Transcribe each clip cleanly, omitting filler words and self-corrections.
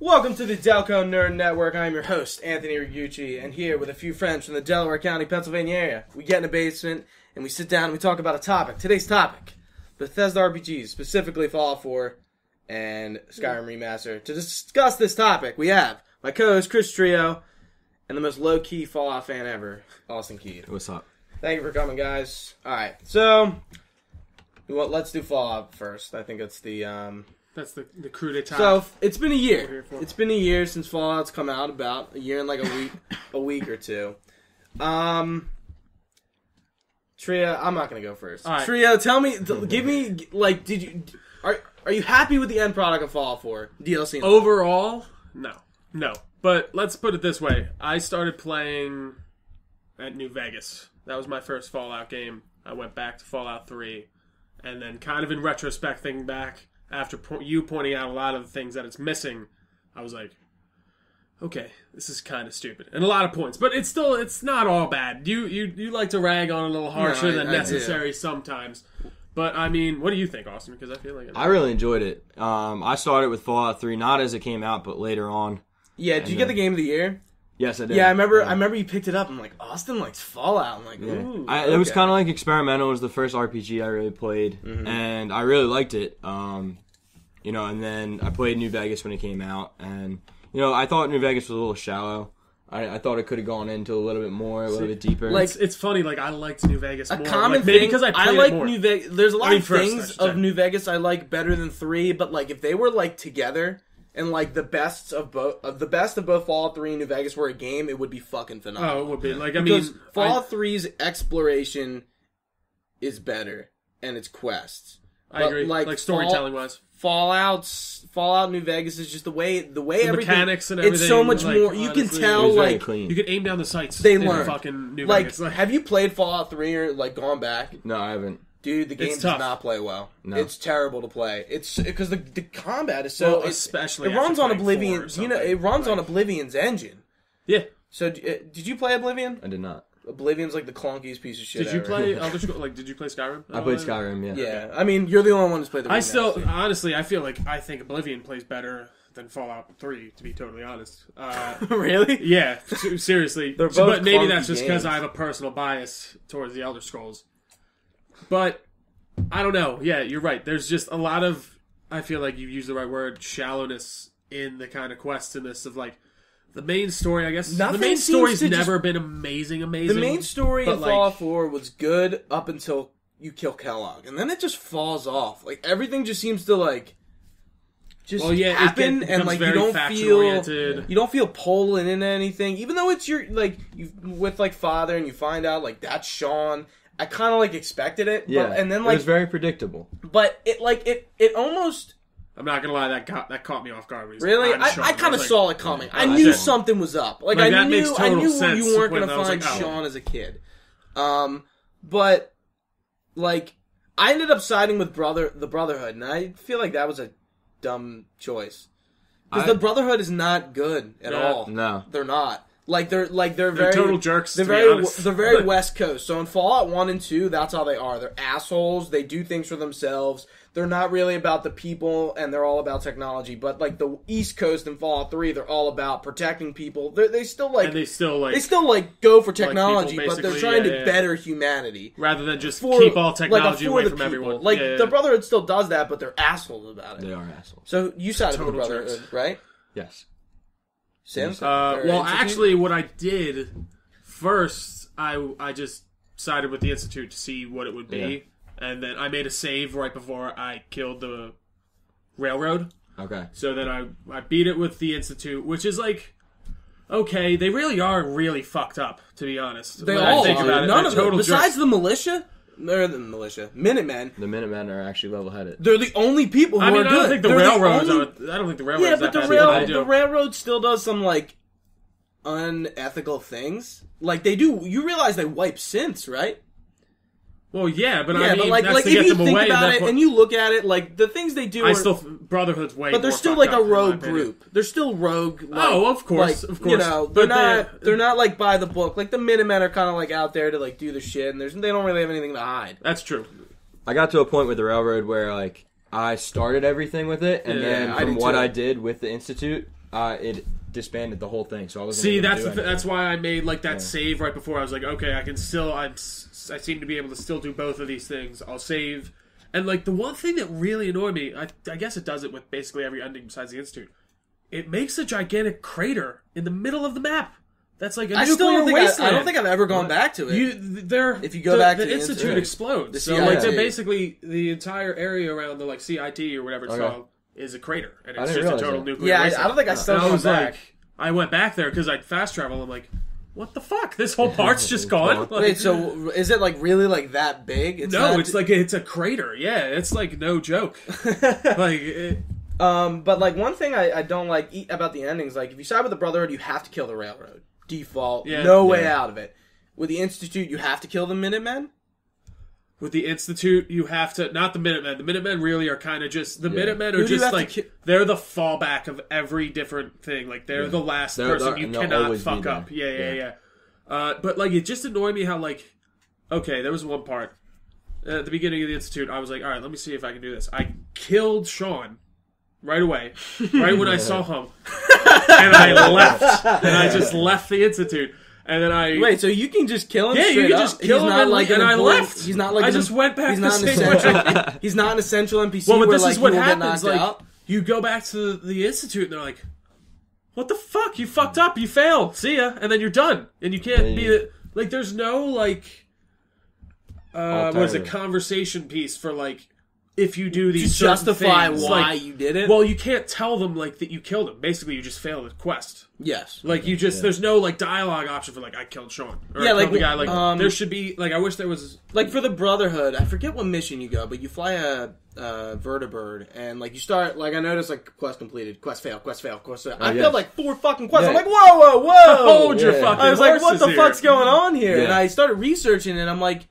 Welcome to the Delco Nerd Network. I'm your host, Anthony Ragucci, and here with a few friends from the Delaware County, Pennsylvania area. We get in a basement, and we sit down and we talk about a topic. Today's topic, Bethesda RPGs, specifically Fallout 4 and Skyrim Remaster. To discuss this topic, we have my co-host, Chris Trio, and the most low-key Fallout fan ever, Austin Keith. What's up? Thank you for coming, guys. Alright, so, let's do Fallout first. I think it's the, That's the coup d'etat. So, it's been a year. It's been a year since Fallout's come out, about a year and like a week or two. Tria, I'm not going to go first. Right. Tria, tell me, give me, like, are you happy with the end product of Fallout 4 DLC? Overall, no. But let's put it this way. I started playing at New Vegas. That was my first Fallout game. I went back to Fallout 3. And then kind of in retrospect, thinking back, after you pointing out a lot of the things that it's missing, I was like, okay, this is kind of stupid. And a lot of points. But it's not all bad. You like to rag on a little harsher than necessary sometimes. But, I mean, what do you think, Austin? Because I feel like... I really enjoyed it. I started with Fallout 3, not as it came out, but later on. Yeah, did you get the Game of the Year? Yes, I did. Yeah, I remember you picked it up. I'm like, Austin likes Fallout. I'm like, ooh. It was kind of like experimental. It was the first RPG I really played, and I really liked it. And then I played New Vegas when it came out, and I thought New Vegas was a little shallow. I thought it could have gone into a little bit more, a little bit deeper. Like it's funny. Like I liked New Vegas more. A common maybe thing, because I played like it more. New Vegas. There's a lot of first, things of New Vegas I like better than 3, but like if they were like together. And like the best of both Fallout 3 and New Vegas were a game, it would be fucking phenomenal. Oh, it would be. Like because Fallout 3's exploration is better and its quests. I agree. Like storytelling wise, Fallout New Vegas is just the way the everything mechanics and everything. It's so much more. Honestly, you can tell like you can aim down the sights. They in learn. Fucking New like, Vegas. Have you played Fallout 3 or like gone back? No, I haven't. Dude, the game does not play well. No. It's terrible to play. It's because the combat is so especially it runs on Oblivion. It runs on Oblivion's engine. Yeah. So did you play Oblivion? I did not. Oblivion's like the clunkiest piece of shit. Did you play Elder Scrolls? Like, did you play Skyrim? I played Skyrim. Yeah. Yeah. I mean, you're the only one who's played the remaster. Honestly, I think Oblivion plays better than Fallout 3. To be totally honest. Really? Yeah. Seriously. They're both but maybe that's just because games. I have a personal bias towards the Elder Scrolls. But I don't know. Yeah, you're right. There's just a lot of, I feel like you used the right word, shallowness in the kind of quests in this of like, the main story, I guess. Nothing the main story's never just, been amazing. The main story in Fallout 4 was good up until you kill Kellogg. And then it just falls off. Like, everything just seems to like, happen and like you don't feel pulled into anything. Even though it's your, like, with like Father and you find out like that's Sean. I kind of like expected it, yeah. And then like it was very predictable. But it almost. I'm not gonna lie, that caught me off guard. Really, I kind of saw it coming. I knew something was up. Like I knew you weren't gonna find Sean as a kid. But like I ended up siding with the Brotherhood, and I feel like that was a dumb choice because the Brotherhood is not good at all. No, they're not. Like they're very total jerks. They're very West Coast. So in Fallout 1 and 2, that's how they are. They're assholes. They do things for themselves. They're not really about the people, and they're all about technology. But like the East Coast in Fallout 3, they're all about protecting people. They still go for technology, but they're trying to better humanity rather than just keep all technology away from everyone. Like the Brotherhood still does that, but they're assholes about it. They are assholes. So you sided with the Brotherhood, right? Yes. Sim? Actually, what I did first, I just sided with the Institute to see what it would be, and then I made a save right before I killed the Railroad. Okay. So then I beat it with the Institute, which is like, okay, they really are really fucked up, to be honest. They all think are. about it. None of them. Besides the militia. They're the militia. Minutemen. The Minutemen are actually level-headed. They're the only people who are good. I don't think the Railroad's I don't think the Railroad's that bad. The Railroad still does some, like, unethical things. Like, they do... You realize they wipe synths, right? Well, yeah, but I mean, like if you think about it and you look at it, like, the things they do Brotherhood's way but they're more still, like, a up, rogue group. They're still rogue. Like, of course, like, of course. You know, they're not, like, by the book. Like, the Minutemen are kind of, like, out there to, like, do the shit, and they don't really have anything to hide. That's true. I got to a point with the Railroad where, like, I started everything with it, and then from what I did with the Institute, it disbanded the whole thing. So I wasn't See, able to that's do anything. that's why I made like that save right before. I was like, okay, I seem to be able to still do both of these things. I'll save, and like the one thing that really annoyed me, I guess it does it with basically every ending besides the Institute. It makes a gigantic crater in the middle of the map. That's like a nuclear wasteland. I don't think I've ever gone back to it. If you go back to the Institute explodes. The So CIT. like they're basically the entire area around the like CIT or whatever it's called is a crater, and it's just a total nuclear wasteland. I don't think I still And went back. like, I went back there because I'd fast travel. I'm like, what the fuck? This whole part's just gone. Like, Wait, so is it like really like that big? it's like it's a crater. Yeah, it's like no joke. But like one thing I don't like about the endings, like if you side with the Brotherhood, you have to kill the Railroad. Default, no way out of it. With the Institute, you have to kill the Minutemen. With the Institute, you have to... Not the Minutemen. The Minutemen really are kind of just... The Minutemen are just like... They're the fallback of every different thing. Like, they're the last person you cannot fuck up. Yeah. But, like, it just annoyed me how, like... Okay, there was one part. At the beginning of the Institute, I was like, alright, let me see if I can do this. I killed Sean right away. Right when I saw him. And I left. And I just left the Institute. And then I... Wait, so you can just kill him? Yeah, you can just kill him and I left. He's not like... I just went back the same way. He's not an essential NPC Well, but where, this like, is what he will get happens. knocked Like, out? you go back to the Institute and they're like, what the fuck? You fucked up. You failed. See ya. And then you're done. And you can't be... Like, there's no, like... what is it? Conversation piece for, like... If you do these to justify things, why like, you did it? Well, you can't tell them, like, that you killed him. Basically, you just failed the quest. Yes. Like, you just... There's no, like, dialogue option for, like, I killed Sean. Or Yeah, I like, killed the guy. Like, there should be... Like, I wish there was... Like, for the Brotherhood, I forget what mission you go, but you fly a vertibird, and, like, you start... Like, I noticed, like, quest completed, quest fail, quest fail, quest fail. I failed, like, 4 fucking quests. I'm like, whoa! Hold your fucking I was like, what the horses fuck's here. going on here? Yeah. And I started researching it, and I'm like...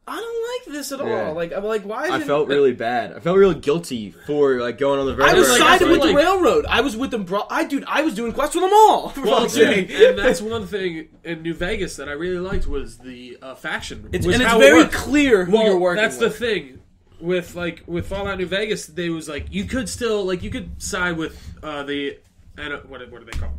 I don't like this at all. Yeah. Like, I'm like, why? I felt really bad. I felt really guilty for like going on the I was vertibird. sided with like- the Railroad. I was with them, bro. I was doing quests with them all. For Well, fuck's dude, sake. and that's one thing in New Vegas that I really liked was the faction. It's how it very worked. clear who you're working that's with. the thing. With Fallout New Vegas, they was like you could still like you could side with the what are they called?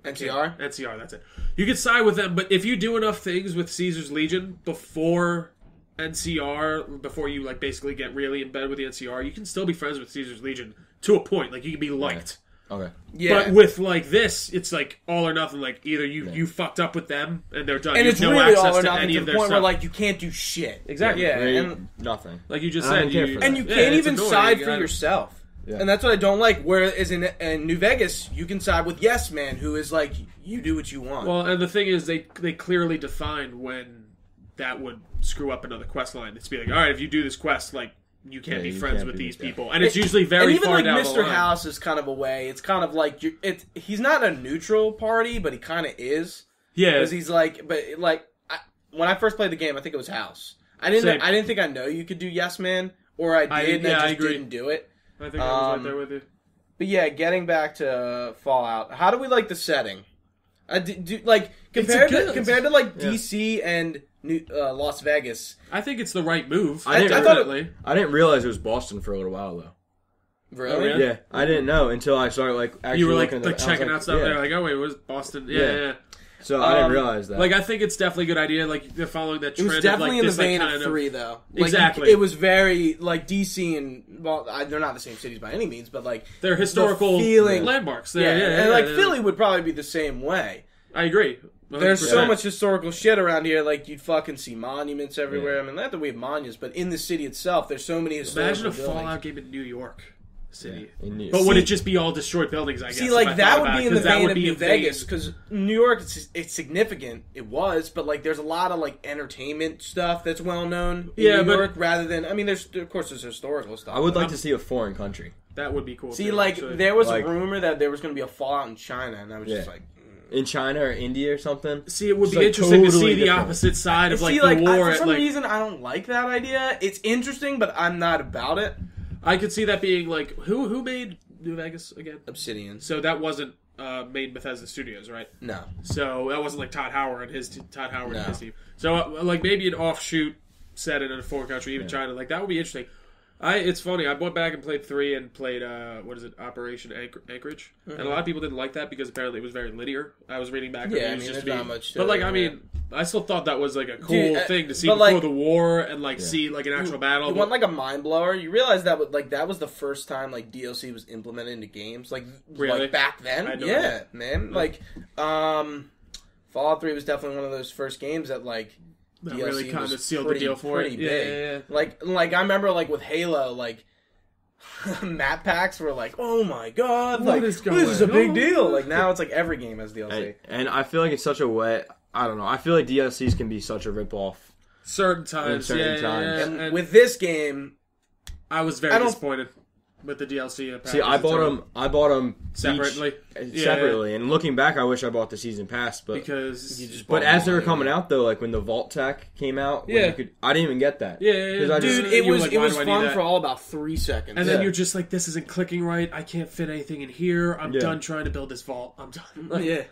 NCR? NCR, that's it. You could side with them, but if you do enough things with Caesar's Legion before NCR, before you like basically get really in bed with the NCR, you can still be friends with Caesar's Legion to a point. Like you can be liked. Okay. Yeah. But with like this, it's like all or nothing. Like either you fucked up with them and they're done. And You it's have no really access all or to nothing any to of the their point stuff. where like you can't do shit. Exactly. Yeah, They- and nothing. Like you just I said, don't care for that. and you yeah, can't it's even annoying. side You for gotta- yourself. Yeah. And that's what I don't like. Whereas in New Vegas, you can side with Yes Man, who is like, you do what you want. Well, and the thing is, they clearly defined when that would screw up another quest line. It's be like, all right, if you do this quest, like you can't be you friends can't with be these this guy. people, and it's usually very and even far like down the Mr. line. House is kind of a way. It's kind of like he's not a neutral party, but he kind of is. Yeah, Because he's like, but like when I first played the game, I think it was House. I Same. didn't think I know you could do Yes Man, or I did, and I just agree. didn't do it. I think I was right there with you. But yeah, getting back to Fallout, how do we like the setting? Like compared to like DC and Las Vegas. I think it's the right move. I thought definitely. I didn't realize it was Boston for a little while though. Really? really? Yeah, I didn't know until I started like actually You were like, looking at checking out stuff. Yeah. They're like, oh wait, it was Boston. Yeah. So I didn't realize that. Like I think it's definitely a good idea. Like they're following that It trend. was definitely of, in like, the this, vein like, of kind 3, though. Like, Exactly. It was very, like, DC and, well, they're not the same cities by any means, but, like... They're historical the feeling, landmarks. Yeah, Yeah, and, like, Philly would probably be the same way. I agree. 100%. There's so much historical shit around here, like, you'd fucking see monuments everywhere. I mean, not that we have monuments, but in the city itself, there's so many historical Imagine a buildings. Fallout game in New York City. Yeah, in New- But would See- it just be all destroyed buildings, I guess? See, if like, I that thought would about be it? in the 'Cause that vein would of be New a Vegas, vein. because New York, it's significant. It was, but, like, there's a lot of, like, entertainment stuff that's well-known in Yeah, New but- York, rather than... I mean, there's historical stuff. I would like to see a foreign country. That would be cool. See, too, like, actually. there was Like- a rumor that there was going to be a Fallout in China, and I was just like... In China or India or something. See, it would It's, be like, interesting to totally see the different. opposite side of, like, See, the like, war. for some like, reason, I don't like that idea. It's interesting, but I'm not about it. I could see that being, like, who made New Vegas again? Obsidian. So that wasn't made Bethesda Studios, right? No. So that wasn't like Todd Howard and his team. No. So like maybe an offshoot set in a foreign country, even China. Like that would be interesting. It's funny. I went back and played 3 and played Operation Anchorage, and a lot of people didn't like that because apparently it was very linear. I was reading back. Yeah, I mean, there's not much. But like, I mean, I still thought that was like a cool thing to see before the war and like see like an actual battle. You want like a mind blower? You realize that that was the first time like DLC was implemented into games. Like really? Like back then, yeah, man. Like, Fallout 3 was definitely one of those first games that like. That DLC really kind of sealed the deal for it. Yeah. Like I remember like with Halo, like map packs were like, oh my god, what like is this is a big deal. Like now it's like every game has DLC. And I feel like it's such a way. I don't know. I feel like DLCs can be such a ripoff. Certain times. And with this game, I was very disappointed with the DLC. See, I bought them separately. Separately, and looking back, I wish I bought the season pass, but because as they were coming out though, like when the Vault Tech came out, I didn't even get that. Dude, it was fun for all about 3 seconds, and then you're just like, this isn't clicking right. I can't fit anything in here. I'm done trying to build this vault. I'm done. Like,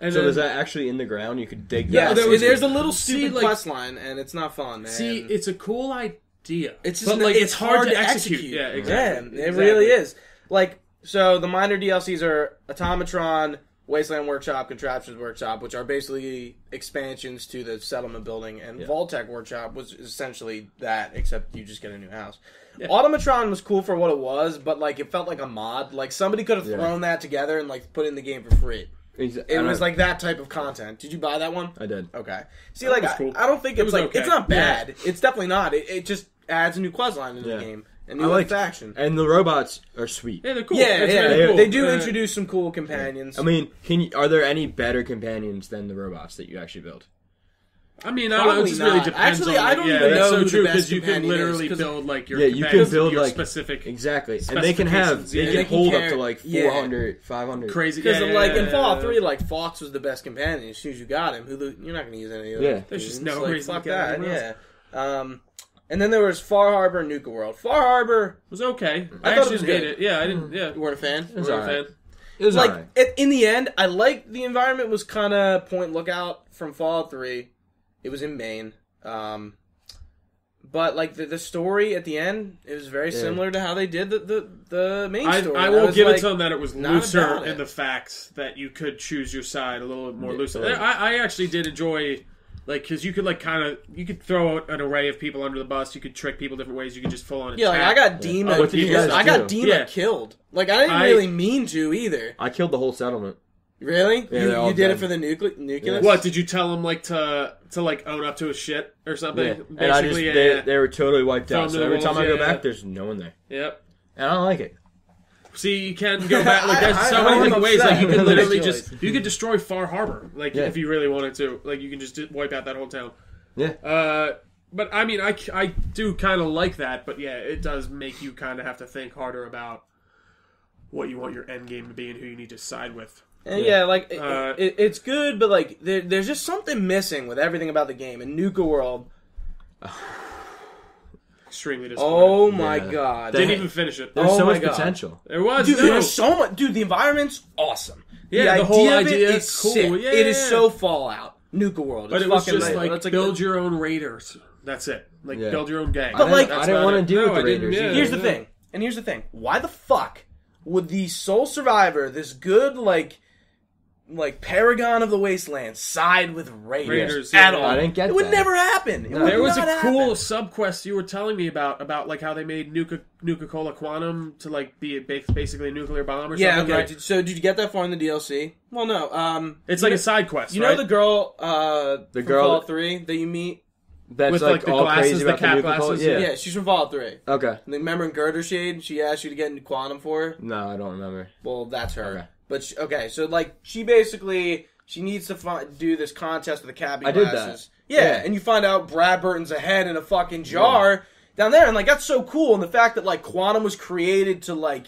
And so is that actually in the ground? You could dig. Yeah, there's a little stupid quest line, and it's not fun, man. See, it's a cool idea. It's just it's hard to execute. Yeah, exactly. Yeah, it really is. Like, so the minor DLCs are Automatron, Wasteland Workshop, Contraptions Workshop, which are basically expansions to the settlement building, and Vault-Tec Workshop was essentially that, except you just get a new house. Yeah. Automatron was cool for what it was, but like it felt like a mod. Like somebody could have thrown that together and like put it in the game for free. It was like that type of content. Did you buy that one? I did. Okay. See, like cool. I don't think it's like okay. it's not bad. Yeah. It's definitely not. It just adds a new quest line into the game. And new faction. And the robots are sweet. Yeah, they're cool. Yeah, really cool. They do introduce some cool companions. I mean, are there any better companions than the robots that you actually build? I mean, I don't know. It just really depends. Actually, I don't even know who the best you can literally is, build like your you can build your like specific exactly, and they can hold up to like 400, 500. Crazy. Because like in Fallout 3, like Fox was the best companion. As soon as you got him, you're not going to use any of them. There's just no reason. Fuck that. Yeah. And then there was Far Harbor and Nuka World. Far Harbor was okay. I thought it was good. It. Yeah, I didn't. Yeah, you weren't a fan. It was alright. It was like in the end, I liked the environment. Was kind of Point Lookout from Fallout 3. It was in Maine. But like the story at the end, it was very similar to how they did the main story. I will give it to them that it was looser in the facts that you could choose your side a little bit more loosely. I actually did enjoy, like, because you could like you could throw out an array of people under the bus. You could trick people different ways. You could just full on attack. Yeah, like I got Dima. What did you guys do? I got Dima killed. Like I didn't really mean to either. I killed the whole settlement. Really? Yeah, you did it for the nucleus? Yeah. What, did you tell him like to like own up to his shit or something? Yeah. Basically, and they were totally wiped out. So every time I go back, there's no one there. Yep. And I don't like it. See, you can go back. Like there's so many different ways. Like you could literally you could destroy Far Harbor. Like if you really wanted to. Like you can just wipe out that whole town. Yeah. But I mean, I do kind of like that. But yeah, it does make you kind of have to think harder about what you want your end game to be and who you need to side with. Yeah, like it's good, but like there's just something missing with everything about the game. In Nuka World, extremely disappointed. Oh my god! Didn't even finish it. There's so much potential. There was. Dude, there's so much. Dude, the environment's awesome. Yeah, the whole idea is cool. Sick. Yeah, it is so Fallout. Nuka World, but it was just like build your own raiders. That's it. Like build your own gang. But like I didn't want to deal with the raiders. Here's the thing. And here's the thing. Why the fuck would the sole survivor, this good like Paragon of the Wasteland, side with Raiders at all? I didn't get that. It would never happen. There was a cool subquest you were telling me about like how they made Nuka-Cola Quantum to like be basically a nuclear bomb or something. Yeah, okay. Right? So did you get that far in the DLC? Well, no. It's like a side quest. You know the girl, from Fallout 3 that you meet? That's with like the all glasses, crazy the about cap Nuka-Cola? glasses. Yeah, she's from Fallout 3. Okay. And remember in Girder Shade, she asked you to get into Quantum for her? No, I don't remember. Well, that's her. Okay. But so like she basically needs to do this contest with the cappy glasses. I did that. Yeah, and you find out Brad Burton's a head in a fucking jar down there, and like that's so cool. And the fact that like Quantum was created to like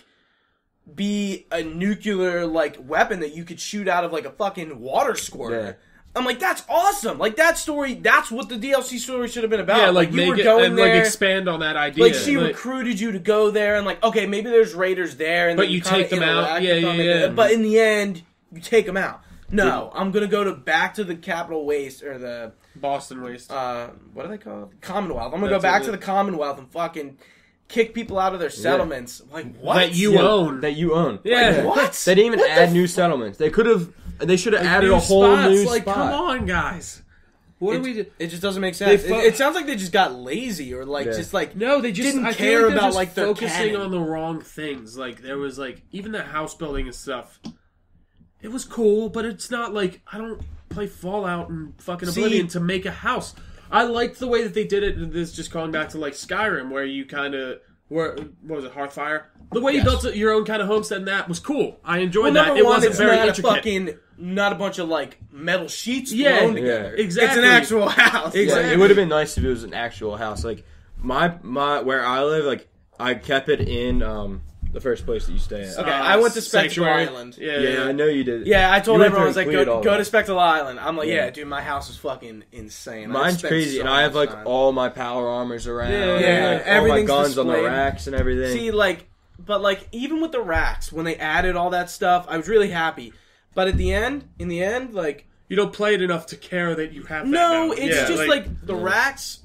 be a nuclear like weapon that you could shoot out of like a fucking water squirter. Yeah. I'm like, that's awesome. Like that story, that's what the DLC story should have been about. Yeah, like you make were it going and there, like expand on that idea. Like she recruited you to go there, and like, okay, maybe there's raiders there, and but then you take them out. Yeah. But in the end, you take them out. No, I'm gonna go back to the Capital Waste or the Boston Waste. What are they called? Commonwealth. I'm gonna go back to the Commonwealth and fucking kick people out of their settlements. Like, what? That you own. That you own. Yeah. Like, what? They didn't even add new settlements. They should have added a whole new like, spot. come on, guys. What do we do? It just doesn't make sense. It sounds like they just got lazy or like just like no, they just didn't I care feel like about just like their focusing canon. on the wrong things. Like there was like even the house building and stuff. It was cool, but it's not like I don't play Fallout and fucking Oblivion to make a house. I liked the way that they did it. This just calling back to like Skyrim, where you kind of what was it, Hearthfire? The way you built your own kind of homestead and that was cool. I enjoyed that. It wasn't very intricate. Not a bunch of like metal sheets thrown together. Exactly. It's an actual house. Exactly. Yeah, it would have been nice if it was an actual house. Like my where I live, like I kept it in the first place that you stay at. Okay, I went to Spectacle Sanctuary. Island. Yeah, I know you did. Yeah, I told You went everyone, I was there like, and cleared go all to that. Spectacle Island. I'm like, yeah, dude, my house is fucking insane. Mine's crazy, and I have like all my power armors around. Yeah, and, like, all my everything's guns on the displayed. racks and everything. See, but even with the racks, when they added all that stuff, I was really happy. But in the end, like, you don't play it enough to care that you have that no, now. it's just like the racks.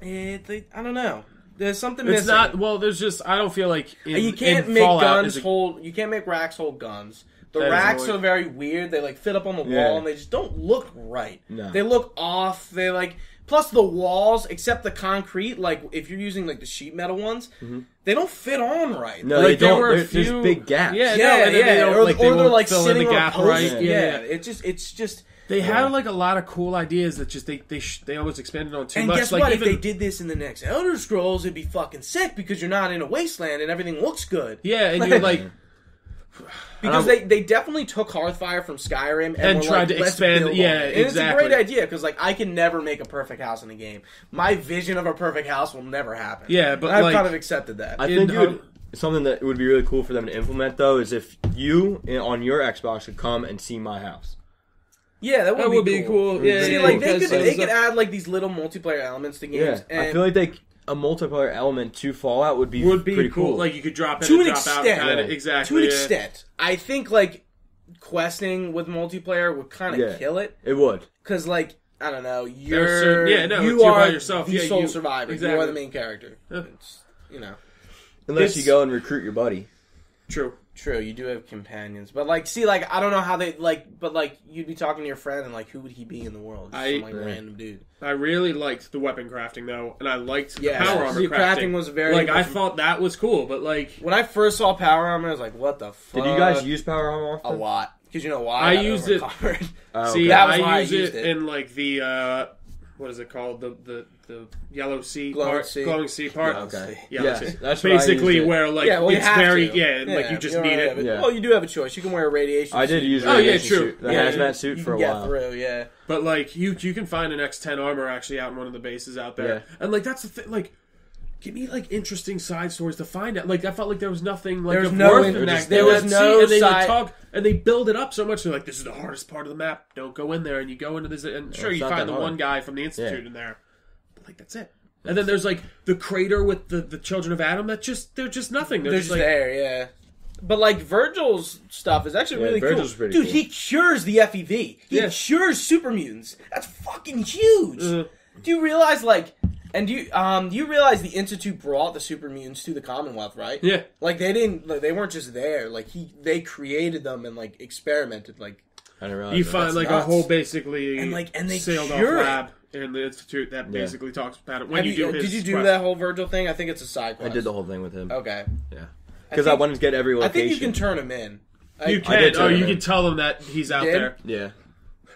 I don't know. There's something It's missing. not. Well, there's just. I don't feel like You can't in make Fallout guns is a- hold. You can't make racks hold guns. The That is racks annoying. are very weird. They like fit up on the wall, Yeah. and they just don't look right. No. They look off. They like. Plus the walls, except the concrete, like if you're using like the sheet metal ones, they don't fit on right. No, Like, they there don't. were a There's few- big gaps. Yeah, Yeah, no, and then yeah, they don't, or like, they're won't like fill in sitting the on gap a post. right. Yeah, it's just. They had like a lot of cool ideas that just they always expanded on too And much. guess like what? even If they did this in the next Elder Scrolls, it'd be fucking sick because you're not in a wasteland and everything looks good. yeah, and you're like Because they definitely took Hearthfire from Skyrim and were tried like, to let's expand. build Yeah, on it. And exactly. it's a great idea because like I can never make a perfect house in a game. My vision of a perfect house will never happen. Yeah, but and I've like- kind of accepted that. I think something that would be really cool for them to implement though is if you on your Xbox could come and see my house. Yeah, that would be cool. Yeah, See, yeah, like because they could add like these little multiplayer elements to games. Yeah, And I feel like a multiplayer element to Fallout would be pretty cool. Like you could drop in to and an drop out. extent, Kinda, exactly. to an yeah. extent, I think like questing with multiplayer would kind of kill it It would. because like. I don't know. certain- yeah, no, you you're are by yourself. the Yeah, sole you- survivor. You exactly. are the main character. It's, Unless It's- you go and recruit your buddy. True. True, you do have companions, but like, see, like, I don't know how they like, but like, you'd be talking to your friend, and like, who would he be in the world? Just some like random dude. I really liked the weapon crafting though, and I liked the Yeah, power armor the crafting. crafting was very like I thought that was cool, but like When I first saw power armor, I was like, what the fuck? Did you guys use power armor a often? lot? Because you know why? I got used it- overpowered. see, That was why I I use used it it. in like the what is it called? The yellow sea Glowing part, sea. glowing sea part. Okay. Yellow Yes, sea. that's what I basically used it. where like Yeah, well, you it's have very to. like you just don't need really it. have Yeah. Well, you do have a choice. You can wear a radiation. I did suit. use Oh, yeah, radiation true. suit, the Yeah, hazmat suit You for a can get while. through. Yeah. But like you can find an X10 armor actually out in one of the bases out there, Yeah. and like that's the thing. Like, give me like interesting side stories to find out. Like I felt like there was nothing like There was of no worth in- in that. there was Let's no see, and they side- like talk and they build it up so much. They're like, this is the hardest part of the map. Don't go in there, and you go into this, and sure it's you not find that the hard. one guy from the institute Yeah. in there, but like that's it. And then there's like the crater with the children of Adam. They're just nothing. They're, They're just just like there, yeah. But like Virgil's stuff is actually really Virgil's cool. pretty Dude, cool. he cures the FEV. He Yeah. cures super mutants. That's fucking huge. Do you realize like and do you realize the Institute brought the super mutants to the Commonwealth, right? Yeah. Like they weren't just there. Like they created them and like experimented like I didn't realize you that. find That's like nuts. a whole basically And, like, and they sailed off cure it. lab in the institute that basically talks about it when Have you do his did you do quest. that whole Virgil thing? I think it's a side I quest. did the whole thing with him. Okay. Yeah. Because I think- wanted to get every I location. think you can turn him in. You I can. did Oh, too, you man. can tell them that he's out Did? there. Yeah.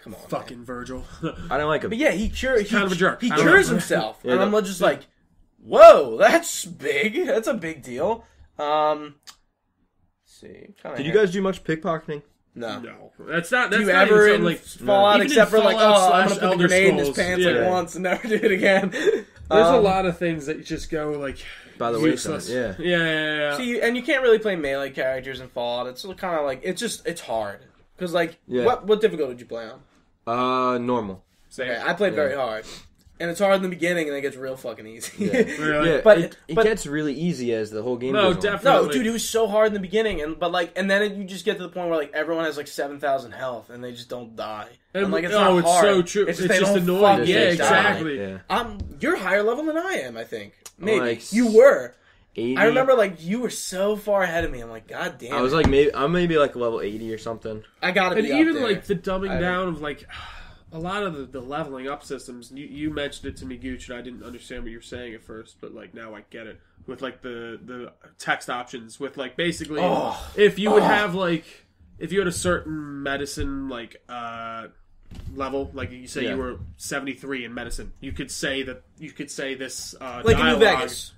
Come on. Fucking Virgil. I don't like him. But yeah, he cures. kind of a jerk. He I don't cures know. himself, Yeah, and no. I'm just like, "Whoa, that's big. That's a big deal." Let's see, Did you guys do much pickpocketing? No. No, that's not. Do That's you not ever even in something like Fallout even in except for like, oh, Fallout I'm slash gonna put the Elder grenade in his Scrolls, pants yeah. like once and never do it again. There's a lot of things that you just go like By the useless. wayside, Yeah. See, and you can't really play melee characters in Fallout. It's kind of like it's hard because like Yeah. what difficulty did you play on? Normal. Same. Okay, I played very hard. And it's hard in the beginning, and then it gets real fucking easy. Yeah. Really? Yeah, But- it but- gets really easy as the whole game No, goes on. definitely. No, dude, it was so hard in the beginning, and then you just get to the point where like everyone has like 7,000 health, and they just don't die. And like it's not it's hard. so true. It's It's they just don't annoying. fucking Yeah, die. exactly. Yeah. You're higher level than I am, I think. Maybe Like you were. 80. I remember like you were so far ahead of me. I'm like, God damn. I was like I'm maybe like level 80 or something. I gotta And be up even there. like the dumbing I- down of like a lot of the leveling up systems. You mentioned it to me, Gooch, and I didn't understand what you were saying at first, but like now I get it. With like the text options, with like basically if you would have like if you had a certain medicine like level, like you say Yeah. you were 73 in medicine, you could say this like in New dialogue. Vegas.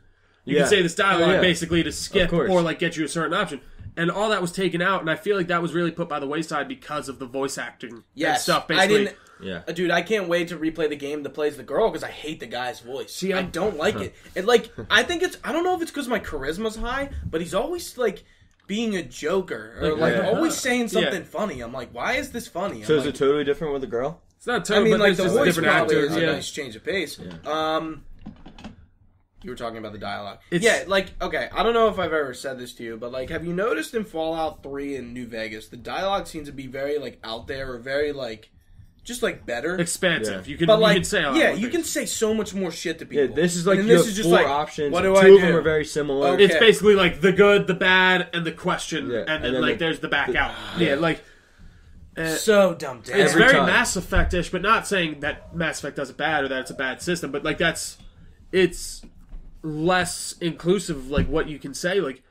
You Yeah. can say this dialogue Yeah. basically to skip course. or like get you a certain option. And all that was taken out, and I feel like that was really put by the wayside because of the voice acting and Yes, stuff. I Basically, didn't. Yeah. Dude, I can't wait to replay the game that plays the girl because I hate the guy's voice. See, I don't like it. It like I think it's. I don't know if it's because my charisma's high, but he's always like being a joker or like Yeah. always saying something Yeah. funny. I'm like, why is this funny? So I'm is like, it totally different with the girl? it's not I terrible. mean, but like it's the just voice different probably actors. is a Yeah. nice change of pace. You were talking about the dialogue. It's- Yeah, like, okay, I don't know if I've ever said this to you, but, like, have you noticed in Fallout 3 and New Vegas, the dialogue seems to be very, like, out there or very, like, just, like, better? Expansive. Yeah. You can But, you like, can say a lot yeah, more you can things. say so much more shit to people. Yeah, this is like and you this have is just 4 like, options. what do Two I of do? them are very similar. Okay. It's basically like the good, the bad, and the question, Yeah, and then like there's the back out. Yeah. Yeah, like So dumb, damn. it's Every very time. Mass Effect-ish, but not saying that Mass Effect does it bad or that it's a bad system. But like it's less inclusive of like what you can say. Like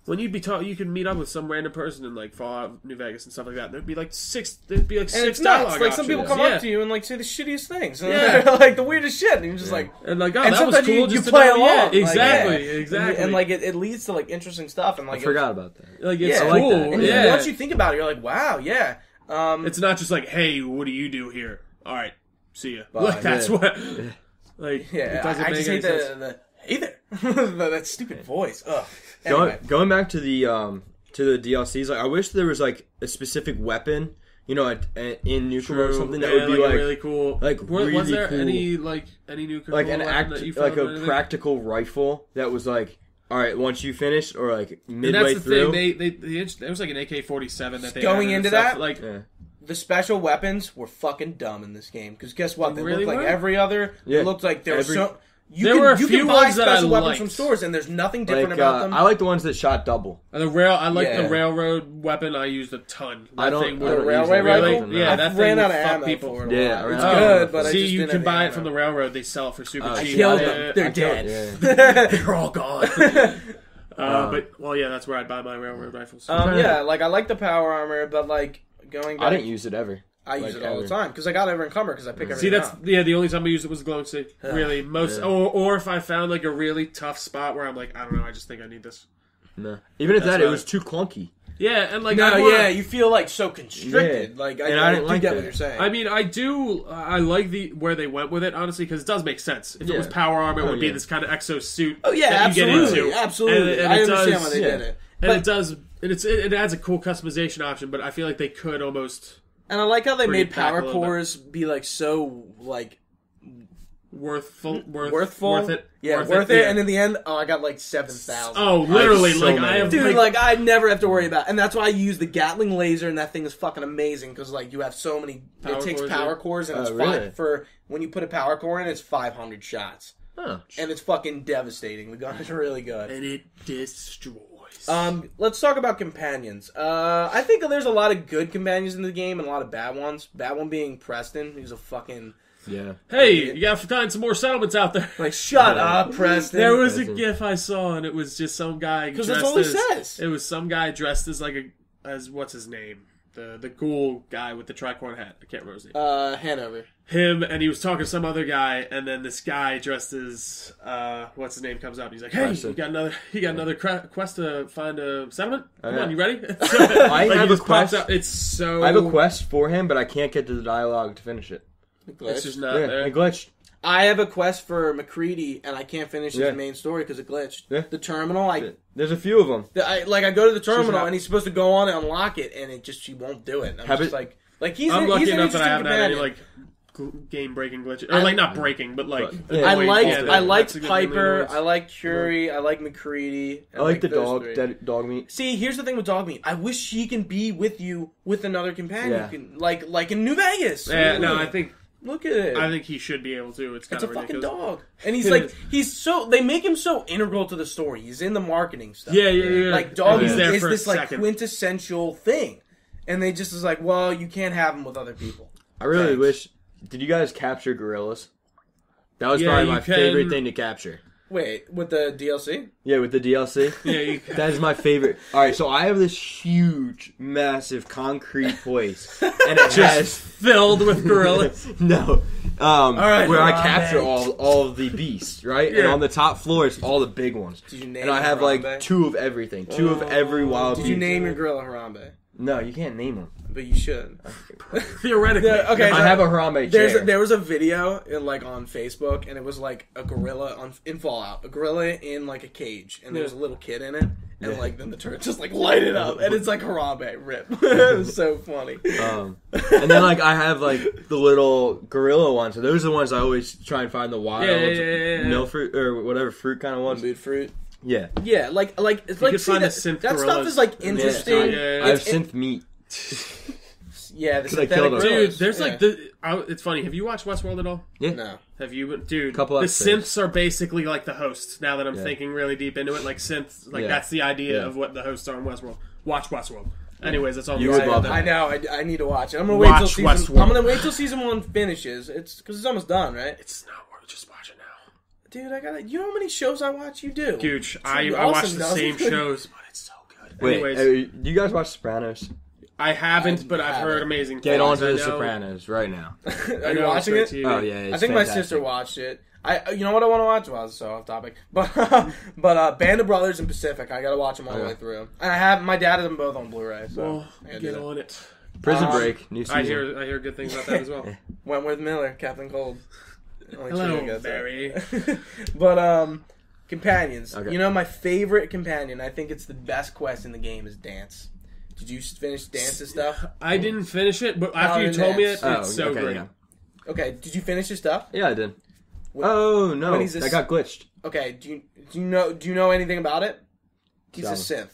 when you'd be you could meet up with some random person in like Fallout New Vegas and stuff like that. There'd be like six And six it's dialogue nuts. Like, some people options. come Yeah. up to you and, like, say the shittiest things. And Yeah. they're, like, the weirdest shit. And you're just like... And like, oh, And that was sometimes cool. you just to play know. along. Yeah, like, exactly, yeah. exactly. And, like, it leads to, like, interesting stuff. And, like, I forgot about that. like it's Yeah. I like cool. that. And Yeah, once you think about it, you're like, wow, yeah. it's not just like, hey, what do you do here? All right, see ya. Bye. Like that's Yeah. what. Like Yeah, it doesn't I make just any hate sense. the hey there. that stupid voice. Ugh. Anyway. Going back to the DLCs, like I wish there was like a specific weapon, you know, in Nuclear or something that Yeah, would be like really cool. like Was really there cool. any new control like an weapon that you like found or a anything? practical rifle that was like, all right, once you finish or like And midway that's the through. thing. There was like an AK-47 that they Going added and into stuff, that? like yeah. The special weapons were fucking dumb in this game because guess what? They really looked like were? every other. Yeah. It looked like there was Every- so. There were a you few can buy ones that I special weapons liked. from stores, and there's nothing different Like about them. I like the ones that shot double. and I like Yeah. the railroad weapon. I used a ton. That I don't- thing I would don't railway use it. rifle? Really? Yeah, I that ran thing out would of fuck ammo people. for it. Yeah, It's I ran good, but I See, just you didn't can have buy the it from the ammo. railroad. They sell it for super I cheap. killed Yeah, them. They're I killed them. dead. They're all gone. But well, yeah, that's where I'd buy my railroad rifles. Yeah, like I like the power armor, but like going back, I didn't use it ever. I use like, it all the ever. time because I got every encumber because I pick everything See, that's up. the only time I used it was the glowing stick. Really, most Yeah. or if I found like a really tough spot where I'm like, I don't know, I just think I need this. No, even at That's that, it right. was too clunky. Yeah, and like No, I wanna- yeah, you feel like so constricted. Yeah. Like And I didn't do like get that. what you're saying. I mean, I like where they went with it, honestly, because it does make sense. If it Yeah. was power armor, it Oh, would be yeah. this kind of exo suit. oh yeah, that you get absolutely, into. absolutely. And I it understand does, why they yeah. did it, and it does. And it adds a cool customization option, but I feel like they could almost and I like how they Bring made it back a power little bit. cores be like so like worthful, worthful, worth it. Yeah, worth it. yeah. And in the end, I got like 7,000. Oh, literally, so like many. I have, Dude, like I never have to worry about, and that's why I use the Gatling laser, and that thing is fucking amazing because like you have so many. Power it takes cores, power yeah. cores, and Oh, it's really? fine for when you put a power core in, it's 500 shots, Huh. and it's fucking devastating. The gun is really good. and it destroys. Let's talk about companions. I think there's a lot of good companions in the game and a lot of bad ones. Bad one being Preston, who's a fucking Yeah. Hey, you gotta find some more settlements out there. like shut up, Preston. There was a Preston. GIF I saw, and it was just some guy because dressed that's all he as. says. It was some guy dressed as as what's his name, the ghoul guy with the tricorn hat. I can't remember his name. Hanover. Him, and he was talking to some other guy, and then this guy dressed as what's his name comes up. He's like, "Hey, Preston. you got another quest to find a settlement? Come yeah. on, you ready?" I have he a just pops quest. out. It's so. I have a quest for him, but I can't get to the dialogue to finish it. It's just not Yeah, there. it glitched. I have a quest for McCready, and I can't finish Yeah. his main story because it glitched. Yeah. The terminal, There's a few of them. I go to the terminal, not- and he's supposed to go on and unlock it, and she won't do it. And I'm Have just it- like he's I'm an, lucky he's an enough that I interesting haven't had any companion. game-breaking glitches, or like not breaking, but like Yeah. I annoying. liked That's a good Piper. annoyance. I like Curie. I like McCready. I like the those three. dog meat. See, here's the thing with dog meat. I wish she can be with you with another companion, Yeah. like in New Vegas. Yeah, no, Really. I think Look at it. I think he should be able to. It's kind It's a of fucking ridiculous. dog, and he's like they make him so integral to the story. He's in the marketing stuff. Yeah. Like dog He's is there for a this like second. quintessential thing, and they just is like, well, you can't have him with other people. I really Thanks. wish. Did you guys capture gorillas? That was Yeah, probably you my can- favorite thing to capture. Wait, with the DLC? Yeah, with the DLC. Yeah, you That is my favorite. All right, so I have this huge, massive concrete place, and it has filled with gorillas. no. right, where I Harambe. capture all of the beasts, right? And Yeah. on the top floor is all the big ones. Did you name And I have Harambe? like 2 of everything, 2 of every wild. Did you beast. name your gorilla Harambe? No, you can't name them. But you should. Theoretically. Okay, I have a Harambe chair. There was a video like on Facebook, and it was like a gorilla in Fallout, a gorilla in like a cage, and there's a little kid in it, and like then the turret just like light it up, and it's like Harambe rip. It was so funny. And then like I have like the little gorilla ones. So those are the ones I always try and find the wild, no fruit or whatever fruit kind of ones. Mood fruit. Yeah, Yeah, like it's You like could see, find that, the synth that stuff gorillas. is like interesting. Yeah. I have synth meat. Yeah, the 'Cause I synthetic killed them. gorillas. Dude, there's Yeah. like it's funny. Have you watched Westworld at all? Yeah. no. Have you, dude? Couple the episodes. synths are basically like the hosts. Now that I'm Yeah. thinking really deep into it, like synths, like Yeah. that's the idea Yeah. of what the hosts are in Westworld. Watch Westworld. Anyways, that's all. You I'm would saying. love that. I know. I need to watch it. I'm gonna wait till Watch season. Westworld. I'm gonna wait till season 1 finishes. It's because it's almost done, right? It's not worth. Just watch it now, Dude, I gotta. You know how many shows I watch? You do. dude. I awesome, watch the doesn't same it? shows, but it's so good. Wait, Anyways, do you guys watch Sopranos? I haven't, but I've haven't. heard amazing. Get things. on to I The know- Sopranos right now. Are I you know it's watching great it? TV. Oh yeah, I it's think my fantastic. sister watched it. You know what I want to watch? Well, it's so off topic, but Band of Brothers and Pacific. I gotta watch them all the way through. And I have my dad has them both on Blu-ray. So Well, I gotta do get that. on it. Prison Break, new season. I hear good things about that as well. Wentworth Miller, Captain Cold. Only two Hello, gets that. Barry. But companions. Okay. You know my favorite companion. I think it's the best quest in the game is Dance. Did you finish Dance's stuff? I didn't finish it, but after you Paladin told me it, Dance. it's so okay, great. yeah. Okay. Did you finish your stuff? Yeah, I did. When- Oh no, when he's a that got glitched. Okay. Do you know anything about it? He's a synth.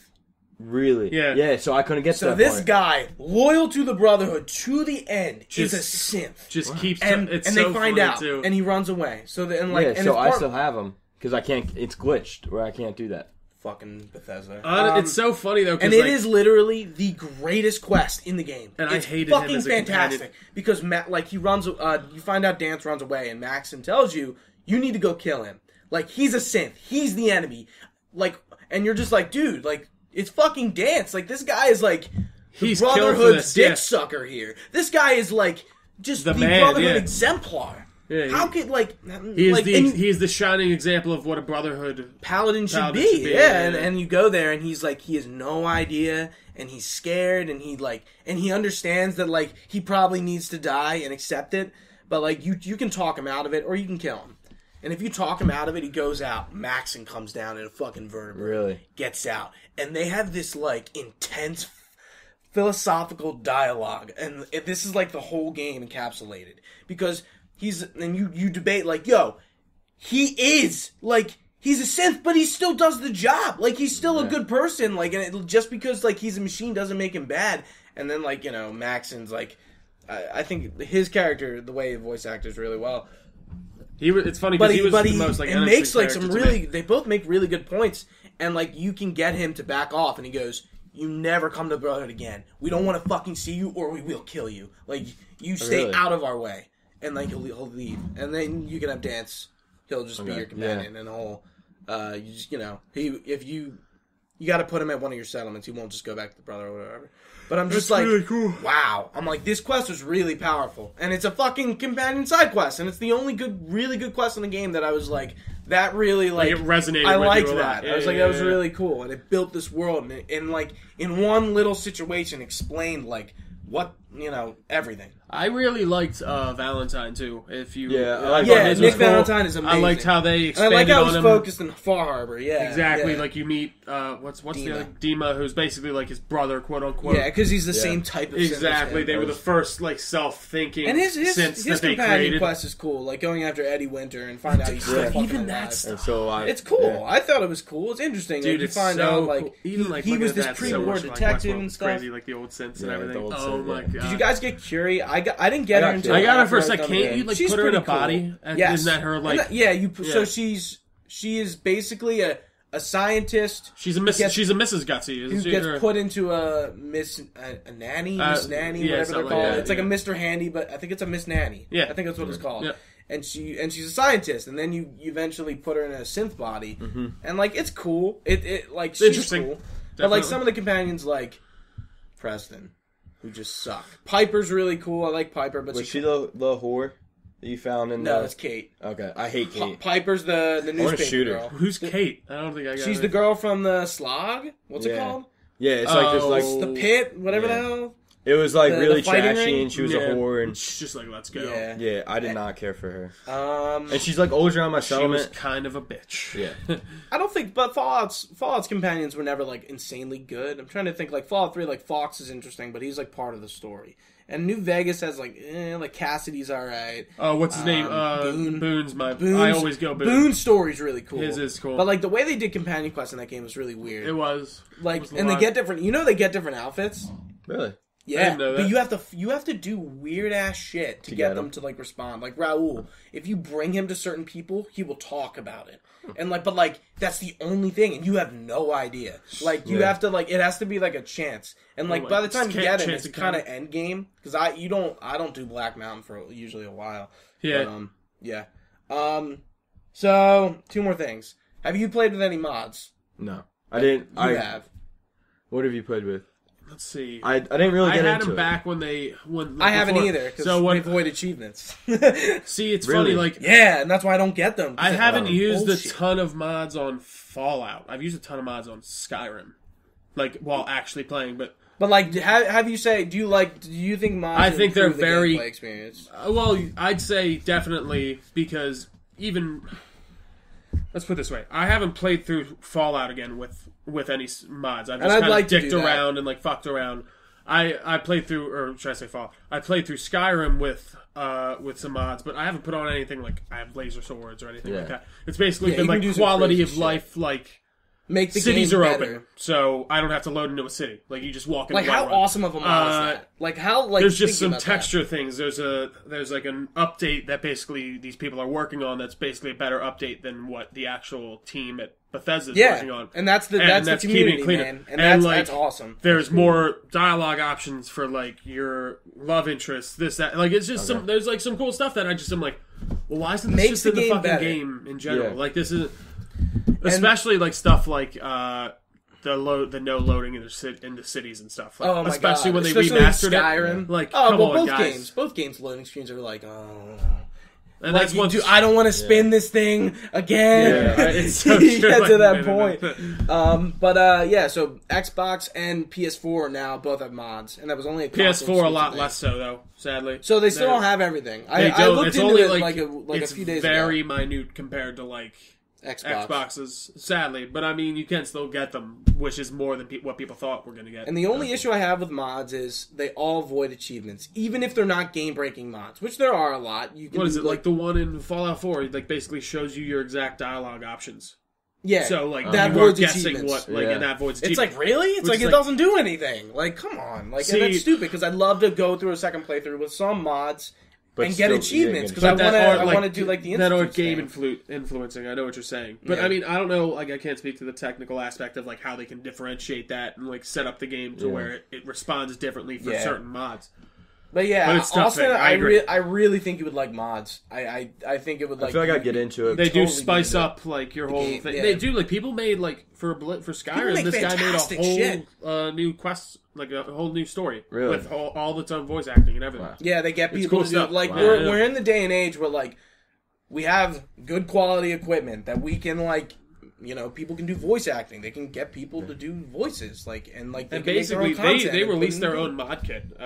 Really? Yeah. Yeah. So I couldn't get to So that this part. guy, loyal to the Brotherhood to the end, is a synth. Just keeps And it's and so they find funny, out, too. and he runs away. So and like yeah. and So it's I part- still have them because I can't. It's glitched where I can't do that. fucking Bethesda. It's so funny though, 'cause, And it like, is literally the greatest quest in the game. And I it's hated him fucking as a fantastic companion. because he runs. You find out Dance runs away, and Maxim tells you need to go kill him. Like he's a synth, he's the enemy. Like, and you're just like, dude, like it's fucking Dance. Like this guy is like the He's killed for Brotherhood's this, dick yeah. sucker here. This guy is like just The the man, Brotherhood yeah. exemplar. Yeah, How could he's the shining example of what a brotherhood. Paladin should Paladin be, should be, yeah. yeah. And you go there, and he's like, he has no idea, and he's scared, and he understands that like he probably needs to die and accept it, but like you can talk him out of it, or you can kill him. And if you talk him out of it, he goes out. Maxon comes down in a fucking vertebrae, Really? gets out, and they have this like intense philosophical dialogue, and this is like the whole game encapsulated because you debate like, yo, he is like he's a synth, but he still does the job. Like he's still a good person. Like, and just because like he's a machine doesn't make him bad. And then like Maxon's like, I think his character, the way he voice actors really well. It's funny because he was the most like it innocent makes like some character to really. me. They both make really good points, and like you can get him to back off, and he goes, "You never come to the Brotherhood again. We don't want to fucking see you, or we will kill you. Like you stay Really? out of our way." And like he'll leave, and then you can have Dance. He'll just be Okay, your companion, and you just if you got to put him at one of your settlements, he won't just go back to the Brotherhood or whatever. But I'm just like, really cool. wow. I'm like, this quest was really powerful, and it's a fucking companion side quest, and it's the only really good quest in the game that I was like, that really like it resonated I with liked you a that. lot. I was Yeah, like, yeah, that was yeah. really cool, and it built this world, and like in one little situation explained like what everything. I really liked Valentine too. If you, Nick Valentine is amazing. I liked how they And I expanded like how on he's him. focused in Far Harbor. Yeah, Exactly. yeah. Like you meet what's Dima. the other Dima, who's basically like his brother, quote unquote. Yeah, because he's the same type of Exactly. They They were the first like self-thinking and his synths that they companion created. quest is cool. Like going after Eddie Winter and find out he's still fucking Even alive. that stuff. And so It's cool. Yeah. I thought it was cool. It's interesting. Dude, you it's find so out like cool. Even like he looking was at this that, pre-war so much, detective Westworld and was stuff. Crazy, like the old synths and Yeah, the everything. old Oh synth, my yeah. god! Did you guys get Curie? I didn't get her until I got her after first. I'd I done can't the you game. like She's put her in a pretty cool. body? Yes. Isn't that her like? So she is basically a scientist. She's a Mrs. Gutsy, who isn't she? gets Or- put into a nanny, Miss Nanny, yeah, whatever they're something like called. that, It's like a yeah. Mr. Handy, but I think it's a Miss Nanny. Yeah. I think that's what it's called. Yeah. And she's a scientist, and then you eventually put her in a synth body, and like it's cool. It like she's interesting. cool, but like Definitely. some of the companions like Preston, who just suck. Piper's really cool. I like Piper, but Was she the whore that you found in no, the... it's Kate. Okay, I hate Kate. Piper's the wanna newspaper shoot her. girl. Who's Kate? I don't think I got. She's her. the girl from the Slog. What's it Yeah. called? Yeah, it's like this Oh. like... The Pit, whatever Yeah. the hell. It was like the really fighting trashy ring? and she was Yeah. a whore and... She's just like, let's go. Yeah. Yeah, I did not care for her. Um, And she's like always around my She was settlement. kind of a bitch. Yeah. I don't think, but Fallout's companions were never like insanely good. I'm trying to think like Fallout 3, like Fox is interesting, but he's like part of the story. And New Vegas has like Cassidy's alright. Oh, what's his name? Boone. Boone's my. Boone's, I always go Boone. Boone's story's really cool. His is cool. But like the way they did companion quests in that game was really weird. It was like, It was a and they lot. get different. They get different outfits. Really? Yeah, didn't know but that. you have to do weird ass shit to get them to like respond. Like Raul, if you bring him to certain people, he will talk about it. And like, but like that's the only thing, and you have no idea. Like you have to like it has to be like a chance. And like by the time you get him, it's kind of end game because I don't do Black Mountain for usually a while. Yeah. But, yeah. So 2 more things. Have you played with any mods? No. I didn't... You have. What have you played with? Let's see. I didn't really I get had into them it. back when they when. I haven't before. either because So we when avoid achievements. see, it's Really? funny. Like Yeah, and that's why I don't get them. I haven't used bullshit. a ton of mods on Fallout. I've used a ton of mods on Skyrim, like while actually playing. But like, have you say? Do you think mods? I think they're improve the very- gameplay experience. well, I'd say definitely because even let's put it this way: I haven't played through Fallout again with any mods. I've And just I'd kind like of to dicked do that. around and like fucked around. I played through, or should I say Fallout? I played through Skyrim with some mods, but I haven't put on anything like I have laser swords or anything like Yeah. that. It's basically Yeah, been you can like do some quality crazy of shit. life, like Make the cities game are better. open, so I don't have to load into a city. Like you just walk in. Like the how white run. awesome of a mod is that? Like how like There's just thinking some about texture things. There's like an update that basically these people are working on. That's basically a better update than what the actual team at Bethesda is that. working on. And that's the And that's the keeping it community, cleaner. man. And, And, that's like, awesome. There's more dialogue options for like your love interest, this, that. Like it's just there's like some cool stuff that I'm like, well, why isn't this Makes just the in the game fucking better. game in general? Yeah. Like this is, especially like stuff like the no loading into cities and stuff. Like, Oh my especially god! when they Especially remastered Skyrim. it. Like, oh, come but on, both guys. games loading screens are like, oh. And Like, that's one. I don't want to spin this thing again. Yeah, it's so You true. get to that Like, point. Yeah, so Xbox and PS4 now both have mods, and that was only a console PS4 a exclusive lot thing. less so though. Sadly, So they still don't have everything. I don't. looked It's into only it like a it's few days very ago. minute compared to like Xbox. Xboxes. Sadly, but I mean, you can still get them, which is more than what people thought we're going to get. And the only issue I have with mods is they all void achievements, even if they're not game-breaking mods, which there are a lot. You can what is do, it like the one in Fallout 4? Like basically shows you your exact dialogue options. Yeah, So like that you are voids guessing achievements. what like Yeah. and that voids. It's achievements. like, really? It's Which like is it like- doesn't do anything. Like, come on. Like, See- and that's stupid because I'd love to go through a second playthrough with some mods But and get still, achievements yeah, because I But that are, want to like, do like the that are Institute game thing. influencing. I know what you're saying, but Yeah. I mean, I don't know. Like, I can't speak to the technical aspect of like how they can differentiate that and like set up the game to where it responds differently for Yeah. certain mods. But yeah, But it's tough, Austin, man. I agree. I really think you would like mods. I think it would like. I feel like I'd get into it. They do totally spice get it. up like your whole game, thing. yeah. They do like people made like for Skyrim. make This guy made fantastic a whole shit. new quest, like a whole new story Really? with all its own voice acting and everything. Wow. Yeah, they get It's people cool to do stuff. like Wow. we're Yeah. in the day and age where like we have good quality equipment that we can like people can do voice acting. They can get people to do voices, and basically they release their own mod. mod kit.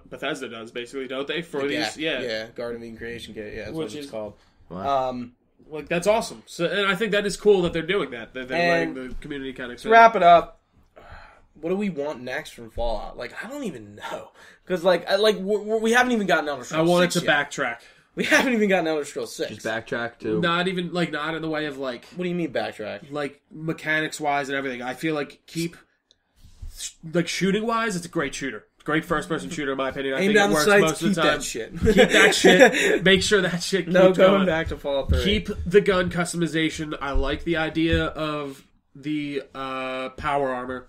Bethesda does basically, don't they? For these, Garden of Eden Creation Kit, that's which what it's is called. Wow. That's awesome. So, and I think that is cool that they're doing that. They're letting the community kind of to wrap it up. What do we want next from Fallout? I don't even know, because we haven't even gotten Elder Scrolls. I wanted 6 to yet. backtrack. We haven't even gotten Elder Scrolls 6. Just backtrack to Not even not in the way of What do you mean backtrack? Mechanics wise and everything. I feel keep shooting wise, it's a great shooter. Great first person shooter in my opinion. I Aim think down it the works sights, most of the keep time. that shit. Keep that shit. Make sure that shit keeps going going. back to Fallout 3. Keep the gun customization. I like the idea of the power armor.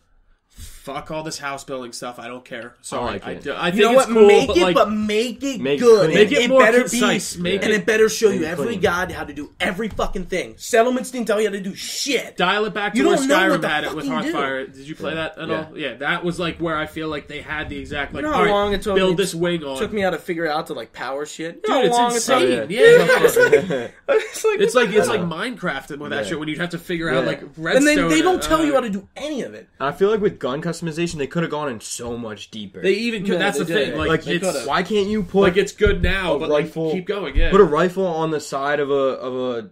Fuck all this house building stuff. I don't care. Sorry, I like it. I think You know it's what? cool, Make but it, make it Make good. it Make it more better concise. be, Make and it- it better show you make it every clean. god how to do every fucking thing. Settlements didn't tell you how to do shit. dial it back to You where don't know what Skyrim the had it with fucking do. Hearthfire. Did you play that at all? Yeah, that was where I feel they had the exact You know all how right, long it took build me- this wing on. Took me how to figure out to power shit. Dude, it's insane. Yeah. It's like Minecraft with that shit when you'd have to figure out redstone. and then they don't tell you how to do any of it. I feel like with gun customization, they could have gone in so much deeper. They even could. Yeah, That's they the did. thing. They could've. Why can't you put It's good now, a but rifle? keep going. Yeah, Put a rifle on the side of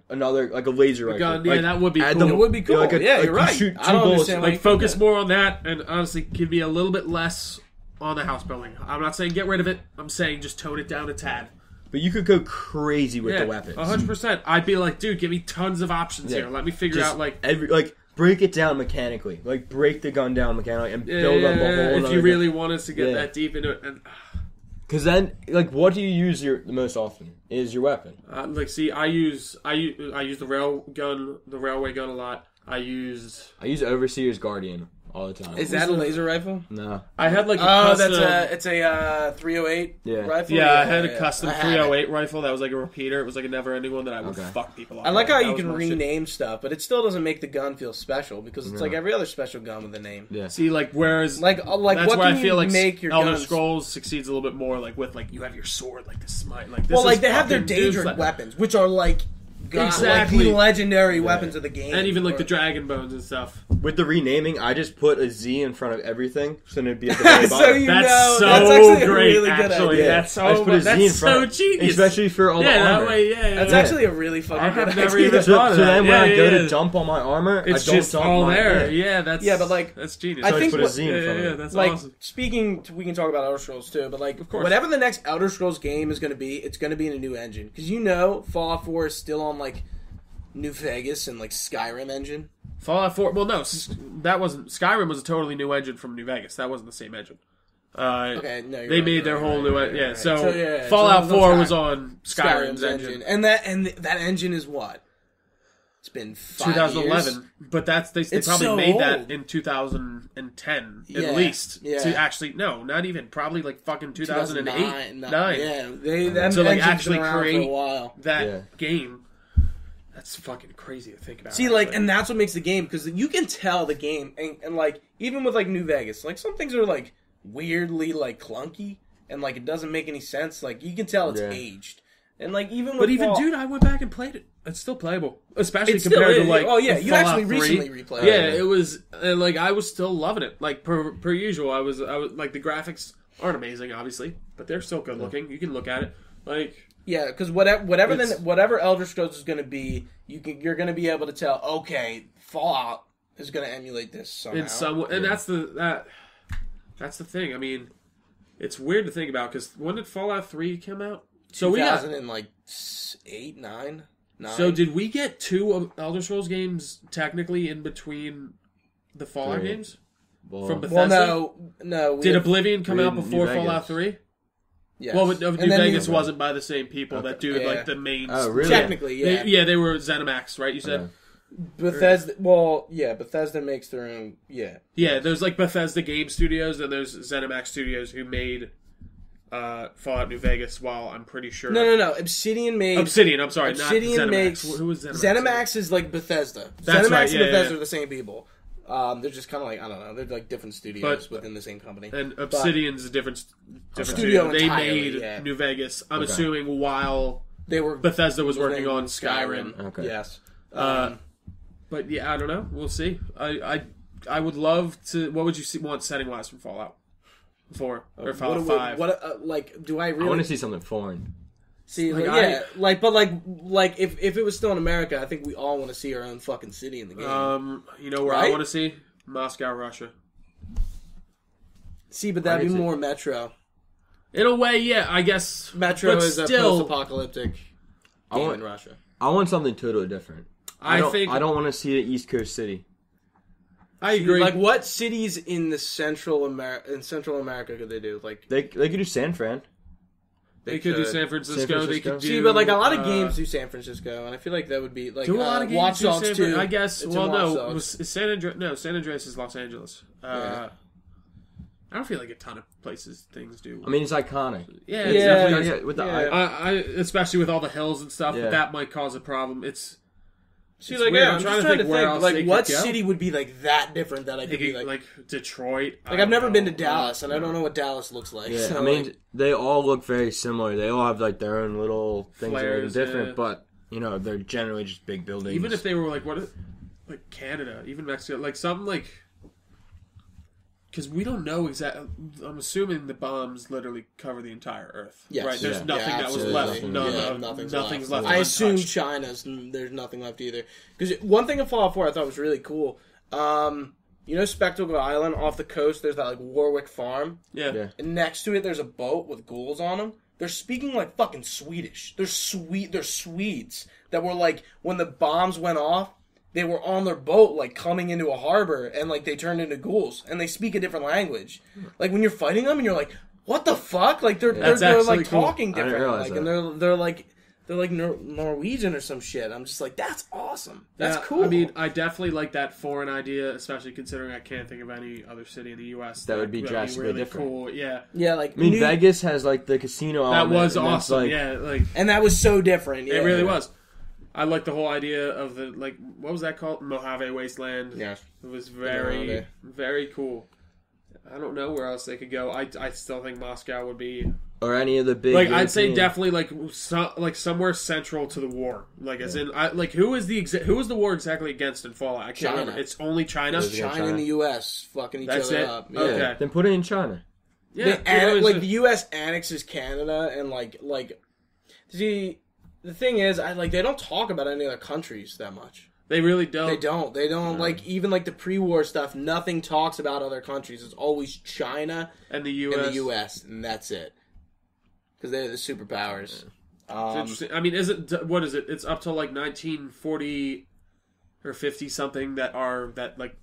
another a laser rifle. gun. Yeah, that would be add cool. them- It would be cool. Yeah, You're right. Shoot I don't two bullets. understand Focus more on that, and honestly, give me a little bit less on the house building. I'm not saying get rid of it. I'm saying just tone it down a tad. But you could go crazy with the weapons. 100%. I'd be like, dude, give me tons of options here. Let me figure Just out break it down mechanically. Break the gun down mechanically and build up a whole. if other you really want us to get Yeah. that deep into it. And because then, what do you use the most often? Is your weapon? I use the railway gun a lot. I use Overseer's Guardian all the time. Is that a laser rifle? No. I had a Oh, custom, it's a 308 Yeah. rifle. yeah, I had a custom I had it. 308 rifle that was a repeater. It was a never-ending one that I would Okay. fuck people up. I like how That you was can my shit. rename stuff, but it still doesn't make the gun feel special because it's like every other special gun with a name. Yeah. See, whereas Like that's what where can I feel you make your Elder guns? Scrolls succeeds a little bit more with you have your sword this smite this Well, is they have their fucking dangerous dudes, weapons, which are Exactly. the legendary weapons of the game, and even the dragon bones and stuff. With the renaming, I just put a Z in front of everything, so it'd be at the very So bottom. you That's know, so that's actually a great. really good Actually, idea. that's I just put a Z in that's so front, genius. especially for all the Yeah, armor. that way, yeah. That's yeah. actually a really fucking I have good never idea. even So, thought of so that. then when Yeah, I go yeah. to dump on my armor, It's I don't just dump all my there. yeah. Yeah, that's that's genius. I So I think put a what- Z in front of it. That's Like awesome. speaking, we can talk about Elder Scrolls too, but Of course. whatever the next Elder Scrolls game is going to be, it's going to be in a new engine because Fallout 4 is still on New Vegas and Skyrim engine. Fallout 4. Well, no, that wasn't. Skyrim was a totally new engine from New Vegas. That wasn't the same engine. Okay, no, you're they right, made you're their right, whole right, new. right, Yeah, right. so yeah, Fallout so it 4 on was on Skyrim's engine. and that engine is what? It's been 5 2011, years. but they It's probably so made old. that in 2010 Yeah, at least. yeah. To actually, no, not even. Probably fucking 2008, 9. Yeah, that So, engine's actually been around for a create while. that game. That's fucking crazy to think about. See, actually. and that's what makes the game because you can tell the game, and even with New Vegas, some things are weirdly clunky, and it doesn't make any sense. You can tell it's aged, and even with dude, I went back and played it. It's still playable, especially It's compared still- to oh, yeah, the you Fallout actually 3. recently replayed Yeah, it. it was I was still loving it. Per usual, I was the graphics aren't amazing, obviously, but they're still good looking. You can look at it yeah, because whatever Elder Scrolls is going to be, you're going to be able to tell. Okay, Fallout is going to emulate this somehow. in some, and that's the thing. I mean, it's weird to think about because when did Fallout 3 come out? So we got 2008, 9. So did we get 2 Elder Scrolls games technically in between the Fallout 3. games Well, from Bethesda? Well, no. Did Oblivion come we out had New before Vegas. Fallout 3? Yes. Well, New And then Vegas wasn't by the same people that do Yeah. the main. Oh, really? Technically, yeah. They were ZeniMax, right? You said. Okay. Bethesda. Well, yeah. Bethesda makes their own. Yeah. Yeah, there's Bethesda Game Studios, and there's ZeniMax Studios who made Fallout New Vegas. While I'm pretty sure. No. Obsidian made. Obsidian. I'm sorry, Obsidian not ZeniMax. makes. Who was ZeniMax? ZeniMax is Bethesda. That's ZeniMax right, and yeah, Bethesda yeah. are the same people. They're just kind of I don't know. They're different studios within the same company. And Obsidian's a different studio studio. They entirely, made yeah. New Vegas. I'm Okay. assuming while They were Bethesda was working on Skyrim. Okay. Yes. But yeah, I don't know. We'll see. I would love to. What would you want setting wise from Fallout 4 or Fallout 5? Do I really? I want to see something foreign. See, Like, if it was still in America, I think we all want to see our own fucking city in the game. You know where I want to see? Moscow, Russia. See, but that'd be more Metro. In a way, yeah, I guess. Metro but is still, a post-apocalyptic game in Russia. I want something totally different. I don't want to see an East Coast city. I agree. Like, what cities in Central America could they do? Like, they could do San Fran. They could do San Francisco. They could do. See, but like a lot of games do San Francisco, and I feel like that would be like do a lot of games Watch Dogs 2. I guess. Well, no, San Andreas is Los Angeles. Yeah. I don't feel like a ton of things do. I mean, it's iconic. Yeah, it's definitely. Yeah, with the especially with all the hills and stuff, but that might cause a problem. I'm trying to think like what city would be like that different that I could be like Detroit. Like I've never been to Dallas, and I don't know what Dallas looks like. Yeah, so, I mean, they all look very similar. They all have like their own little things that are different, but they're generally just big buildings. Even if they were like like Canada, even Mexico, like something like. Because we don't know exactly. I'm assuming the bombs literally cover the entire Earth. Yes. Right? There's nothing that was left. Nothing's left. I assume there's nothing left either. Because one thing in Fallout 4 I thought was really cool. Spectacle Island off the coast, there's that like Warwick farm. Yeah. And next to it, there's a boat with ghouls on them. They're speaking like fucking Swedish. They're Swedes that were like, when the bombs went off, they were on their boat, like, coming into a harbor, and, like, they turned into ghouls. And they speak a different language. Like, when you're fighting them, and you're like, what the fuck? Like, they're like, cool. talking different. Like, that. and they're like Norwegian or some shit. I'm just like, that's awesome. That's cool. I mean, I definitely like that foreign idea, especially considering I can't think of any other city in the U.S. that would be drastically really different. Cool. Yeah. Yeah, like... I mean, Vegas has, like, the casino element. That was awesome, And that was so different. Yeah, it really was. I like the whole idea of the, like, what was that called? Mojave Wasteland. Yeah. It was very, very cool. I don't know where else they could go. I still think Moscow would be... Or any of the big... Like, I'd say definitely, like somewhere central to the war. Like, as in... who is the war exactly against in Fallout? I can't remember. It's only China? It's China and the U.S. fucking each other up. Yeah. Okay. Then put it in China. Yeah. The U.S. annexes Canada and, like... See... The thing is, they don't talk about any other countries that much. They really don't. They don't. Like, even, like, the pre-war stuff, nothing talks about other countries. It's always China and the U.S. And that's it. Because they're the superpowers. It's interesting. I mean, what is it? It's up to, like, 1940 or 50 something that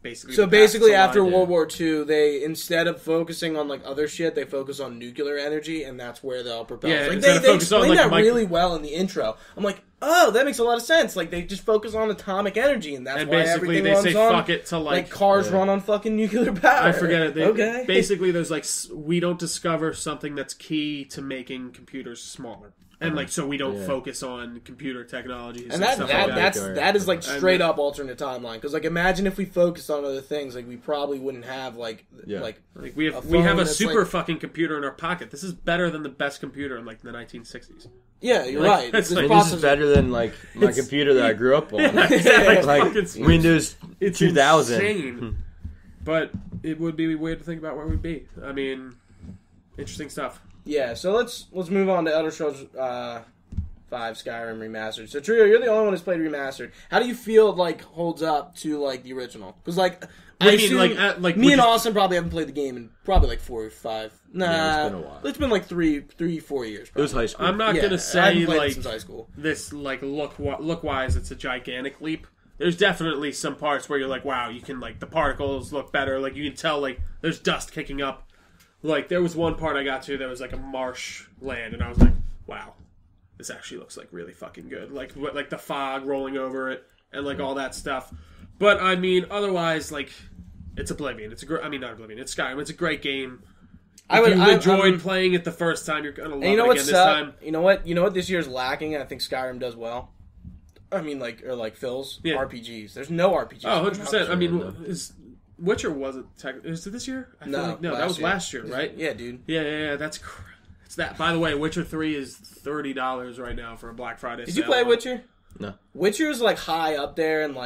basically. So basically, after World War II, they, instead of focusing on like other shit, they focus on nuclear energy, and that's where they'll propel. Yeah, like, they explain that really well in the intro. I'm like, oh, that makes a lot of sense. Like, they just focus on atomic energy, and that's why everything they runs say on. Fuck it to like cars run on fucking nuclear power. I forget it. Okay. Basically, there's like we don't discover something that's key to making computers smaller. And like, so we don't focus on computer technologies and stuff like that. That is like straight up alternate timeline. Because like, imagine if we focused on other things, like we probably wouldn't have like we have a super fucking computer in our pocket. This is better than the best computer in like the 1960s. Yeah, you're right. This is better than like my computer that I grew up on. like Windows 2000. Insane. But it would be weird to think about where we'd be. I mean, interesting stuff. Yeah, so let's move on to Elder Scrolls 5 Skyrim Remastered. So Trio, you're the only one who's played Remastered. How do you feel it like holds up to like the original? Because like me and Austin probably haven't played the game in probably like 4 or 5. Nah, it's been a while. It's been like 4 years. Probably. It was high school. I'm not gonna say like since high school. This like look wise, it's a gigantic leap. There's definitely some parts where you're like, wow, you can like the particles look better. Like you can tell like there's dust kicking up. Like, there was one part I got to that was, like, a marsh land, and I was like, wow, this actually looks, like, really fucking good. Like the fog rolling over it, and, like, all that stuff. But, I mean, otherwise, like, it's Oblivion. It's not Oblivion. It's Skyrim. It's a great game. If you enjoyed playing it the first time, you're going to love it again this time. You know what this year's lacking, and I think Skyrim does well? I mean, Phil's RPGs. There's no RPGs. Oh, 100%. I mean, Witcher wasn't is it this year? No, that was last year, right? Yeah, dude. Yeah. It's that. By the way, Witcher 3 is $30 right now for a Black Friday. Did you play Witcher? No. Witcher is like high up there, and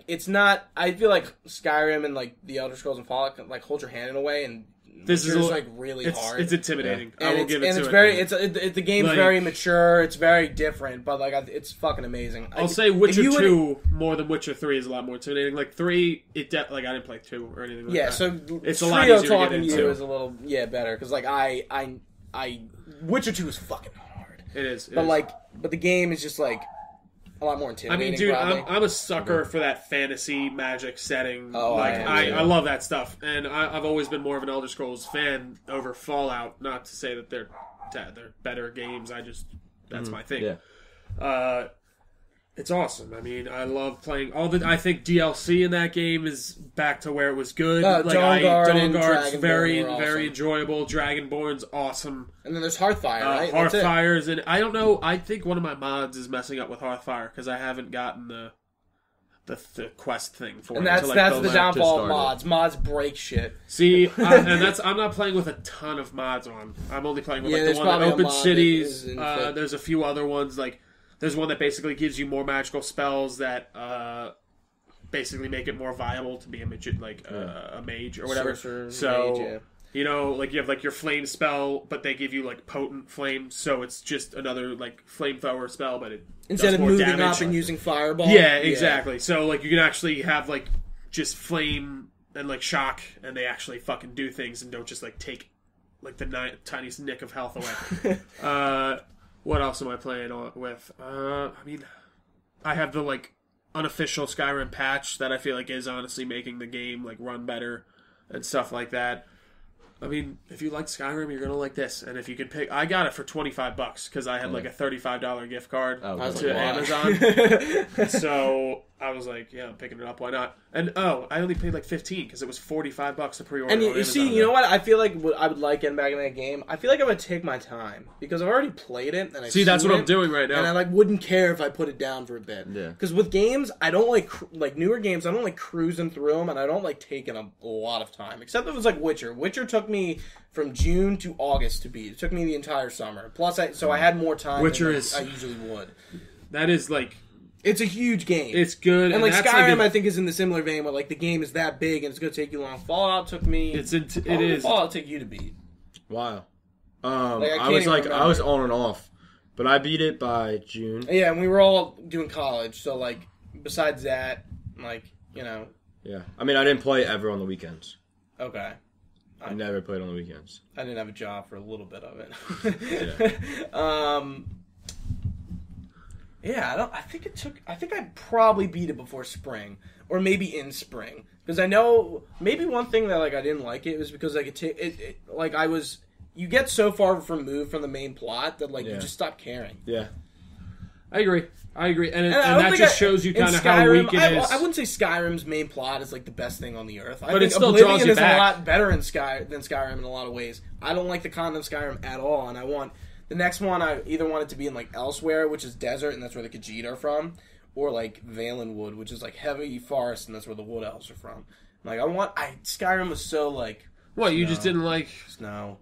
it's not. I feel like Skyrim and like the Elder Scrolls and Fallout like hold your hand in a way, and this Witcher's is like really hard. It's intimidating. Yeah. I will give it to it's it. very. The game's like, very mature. It's very different, but like it's fucking amazing. I'll say Witcher 2 more than Witcher 3 is a lot more intimidating. Like 3, I didn't play 2 or anything like that. Yeah, so it's a lot easier to get talking to you into. is a little better because like I Witcher 2 is fucking hard. It is. But the game is just like a lot more I intimidating. mean, dude, probably. I'm a sucker for that fantasy magic setting. Oh, I love that stuff, and I've always been more of an Elder Scrolls fan over Fallout. Not to say that they're better games. That's my thing. Yeah. It's awesome. I mean, I love playing I think DLC in that game is back to where it was good. Dawnguard's very awesome. enjoyable. Dragonborn's awesome. And then there's Hearthfire, right? Hearthfire's, and I don't know. I think one of my mods is messing up with Hearthfire because I haven't gotten the quest thing for and it. that's the downfall of start mods. Mods break shit. See, and I'm not playing with a ton of mods on. I'm only playing with like the one that Open Cities. There's a few other ones like. There's one that basically gives you more magical spells that basically make it more viable to be a mage or whatever. Mage, yeah. You know, like you have like your flame spell, but they give you like potent flame, so it's just another like flamethrower spell, but it instead does of more moving damage. up and using fireball. Yeah, exactly. So like you can actually have like just flame and like shock, and they actually fucking do things and don't just like take like the tiniest nick of health away. What else am I playing with? I mean, I have the like unofficial Skyrim patch that I feel like is honestly making the game like run better and stuff like that. I mean, if you like Skyrim, you're gonna like this. And if you could pick, I got it for $25 because I had like a $35 gift card to Amazon. So I was like, yeah, I'm picking it up. Why not? And I only paid like $15 because it was $45 to pre-order. And you see, you know what? I feel like what I would like getting back in that game. I feel like I would take my time because I've already played it. And that's what I'm doing right now. And I like wouldn't care if I put it down for a bit. Yeah. Because with games, I don't like newer games. I don't like cruising through them, and I don't like taking a lot of time. Except if it's like Witcher. Witcher took me from June to August to beat. It took me the entire summer. Plus, I had more time than I usually would. That is like. It's a huge game. It's good. And like Skyrim, I think, is in the similar vein where like the game is that big and it's going to take you long. Fallout took me. It is. Fallout took you to beat. Wow. I was on and off, but I beat it by June. Yeah, and we were all doing college, so like besides that, like you know. Yeah, I mean, I didn't play ever on the weekends. Okay. I never played on the weekends. I didn't have a job for a little bit of it. Yeah, I think I probably beat it before spring, or maybe in spring, because I know maybe one thing that like I didn't like it was because like you get so far removed from the main plot that like you just stop caring. Yeah, I agree, and that just shows you kind of how weak it is. I wouldn't say Skyrim's main plot is like the best thing on the earth. But it still draws you back. Is a lot better than Skyrim in a lot of ways. I don't like the content of Skyrim at all, and I want. The next one, I either want it to be in, like, Elsewhere, which is desert, and that's where the Khajiit are from, or, like, Valenwood, which is, like, heavy forest, and that's where the Wood Elves are from. Like, Skyrim was so, like... What, you just didn't like... Snow,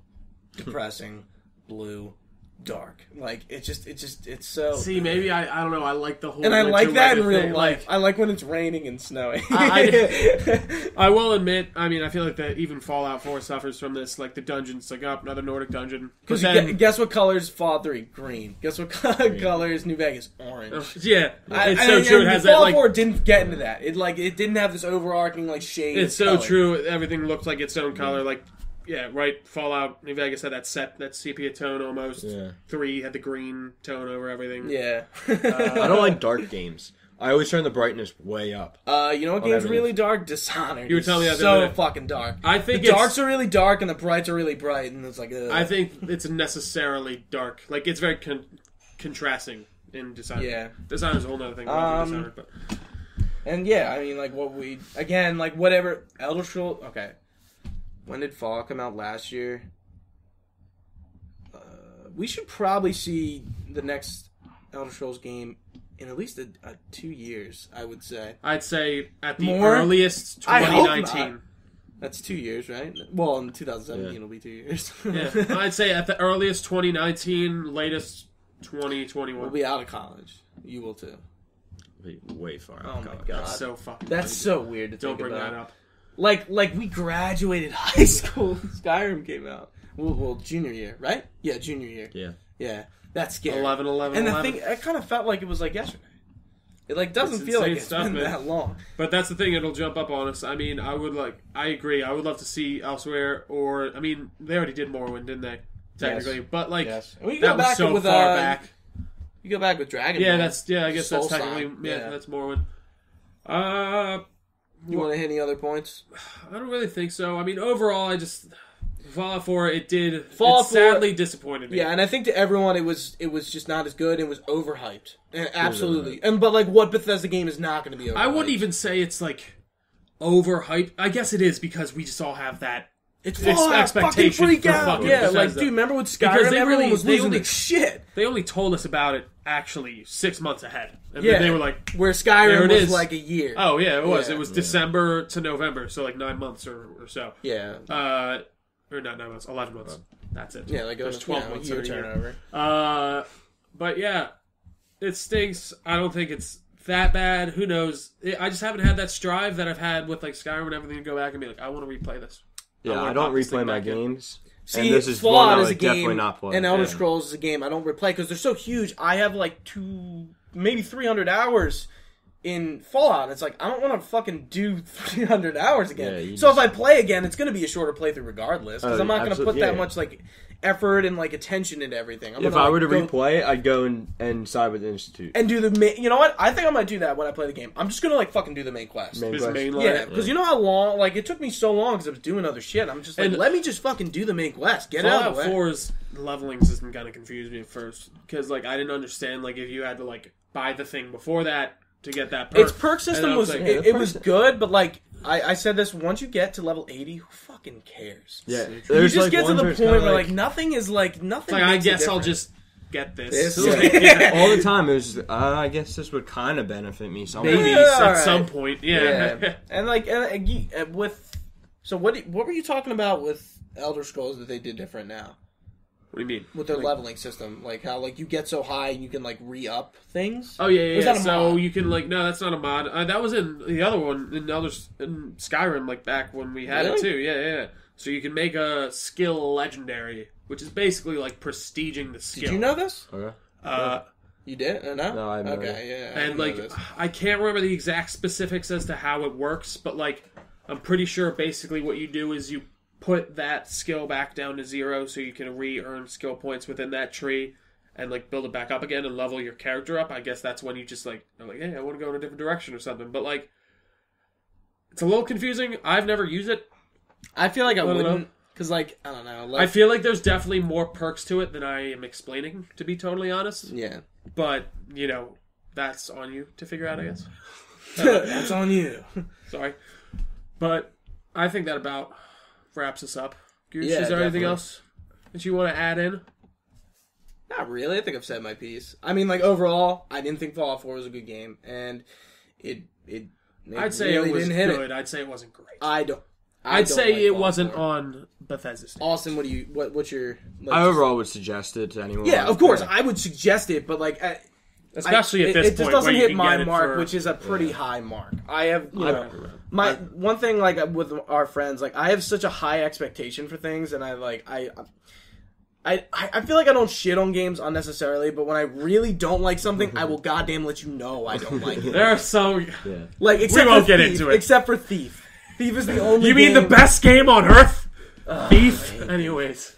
depressing, blue, dark. Like, it's so... See, maybe, I don't know, I like the whole... And I like that in real life. I like when it's raining and snowing. I will admit, I mean, I feel like that even Fallout 4 suffers from this, like, the dungeon's like, another Nordic dungeon. Because guess what colors Fallout 3? Green. Guess what colors New Vegas? Orange. Yeah, it's so true. It has that, Fallout 4 didn't get into that. It didn't have this overarching, like, shade. It's so true. Everything looked like its own color, like... Yeah, right. Fallout New Vegas had that sepia tone almost. Yeah. 3 had the green tone over everything. Yeah. I don't like dark games. I always turn the brightness way up. You know what game's really dark? Dishonored. You were telling me that so fucking dark. I think the darks are really dark and the brights are really bright, and it's like. Ugh. I think it's necessarily dark. Like it's very contrasting in Dishonored. Yeah. Dishonored's a whole other thing. Dishonored, but. And yeah, I mean, like whatever Elder Scrolls. Okay. When did Fallout come out last year? We should probably see the next Elder Scrolls game in at least 2 years, I would say. I'd say at the earliest 2019. That's 2 years, right? Well, in 2017 it'll be 2 years. Yeah, I'd say at the earliest 2019, latest 2021. We'll be out of college. You will too. way far. Oh my god, That's so fucking. that's crazy. so weird to Don't think bring about. that up. Like we graduated high school. Skyrim came out. Well, junior year, right? Yeah, junior year. Yeah. That's scary. 11, And the 11. thing, it kind of felt like it was like yesterday. It like doesn't It's feel like insane it's stuff, been man. that long. But that's the thing; it'll jump up on us. I mean, I agree. I would love to see elsewhere, or I mean, they already did Morrowind, didn't they? Technically, Yes. but like Yes. And we that go was back so with, far back. You go back with Dragon. Yeah, Ball. I guess that's Soul technically Sign. that's Morrowind. You want to hit any other points? I don't really think so. I mean, overall, I just Fallout 4. It Fallout 4 sadly disappointed me. Yeah, and I think to everyone it was just not as good. It was overhyped. Absolutely. But like, what Bethesda game is not going to be overhyped? I wouldn't even say it's like overhyped. I guess it is because we just all have that. It's Fallout. Fucking freak for out. fucking Yeah, Bethesda. like, dude, remember with Because Skyrim? they Everyone really- was they losing only- their shit. They only told us about it actually 6 months ahead, and Yeah, then they were like, where There Skyrim it was is. like a year. "Oh yeah, it was. Yeah. It was December to November, so like 9 months or so. Yeah, Or not 9 months, 11 months. That's it. yeah, like There's 12 months year in a year. turnover. But yeah, it stinks. I don't think it's that bad. Who knows? I just haven't had that strive that I've had with like Skyrim and everything to go back and be like, I want to replay this. Yeah, wanna I don't pop this replay thing my back in. games. See, and this is Fallout one I is a would definitely game, not play. and Elder Yeah. Scrolls is a game I don't replay because they're so huge. I have like maybe 300 hours in Fallout. It's like I don't want to fucking do 300 hours again. Yeah, you so just- if I play again, it's going to be a shorter playthrough regardless because Oh, I'm not going to put absolutely, that yeah. much like effort and like attention into everything. I'm If gonna, I were to go replay, I'd go and side with the Institute. and do you know what? I think I might do that when I play the game. I'm just going to like fucking do the main quest. Main This quest. main line. Yeah, because you know how long, like, it took me so long because I was doing other shit. I'm just like, And- let me just fucking do the main quest. Get it out of Fallout the way. 4's leveling system kind of confused me at first because like I didn't understand like if you had to like buy the thing before that to get that perk. Its perk system And I was, like, it was good, but like, I said this, once you get to level 80, who fucking cares? Yeah, You there's just like get to ones the where it's point kinda where like nothing is like, nothing It's like I makes a guess I'll difference. just get this. Yeah. all the time. It was just, I guess this would kind of benefit me. Somehow. Maybe Yeah, at alright. some point, yeah. And like, and with, so what were you talking about with Elder Scrolls that they did different now? What do you mean? With their leveling system, like how like you get so high and you can like re-up things. Oh yeah, Or yeah. is yeah. that a So mod? you can like no, that's not a mod. That was in the other one in Skyrim, like back when we had it Really? too. Yeah, yeah. So you can make a skill legendary, which is basically like prestiging the skill. Did you know this? Okay. You did? No? No, I have no Okay, idea. yeah. I And didn't know like this. I can't remember the exact specifics as to how it works, but like I'm pretty sure basically what you do is you put that skill back down to 0 so you can re-earn skill points within that tree and like build it back up again and level your character up. I guess that's when you just like are like, hey, I want to go in a different direction or something. But like it's a little confusing. I've never used it. I feel like I don't know. wouldn't, because like, I don't know. Like, I feel like there's definitely more perks to it than I am explaining, to be totally honest. yeah. But, you know, that's on you to figure out, I guess. That's on you. Sorry. But I think that about wraps us up. Gooch, Yeah, is there anything definitely. else that you want to add in? Not really. I think I've said my piece. I mean, like, overall, I didn't think Fallout 4 was a good game, and it I'd say really it was didn't hit good. it. I'd say it wasn't great. I don't I'd say like it Fallout wasn't 4. on Bethesda's. Austin, what's your... Like, I overall would suggest it to anyone. yeah, of course, I would suggest it, but like... Especially at this it point. just doesn't where you hit can my get it mark, for- which is a pretty high mark. I have, I- one thing like with our friends, like I have such a high expectation for things, and I feel like I don't shit on games unnecessarily, but when I really don't like something, I will goddamn let you know I don't like it. There are some... Yeah. Like except won't for get Thief, into it. Except for Thief. Thief is the only. You mean the game- best game on Earth? Thief? Anyways.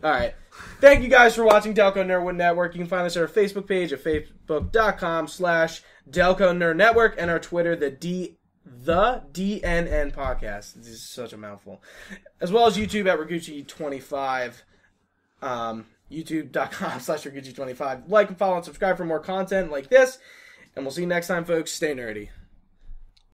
All right. Thank you guys for watching Delco Nerdwood Network. You can find us at our Facebook page at facebook.com/Delco Nerd Network and our Twitter, the DNN Podcast. This is such a mouthful. As well as YouTube at Ragucci25. YouTube.com/Ragucci25. Like and follow and subscribe for more content like this. And we'll see you next time, folks. Stay nerdy.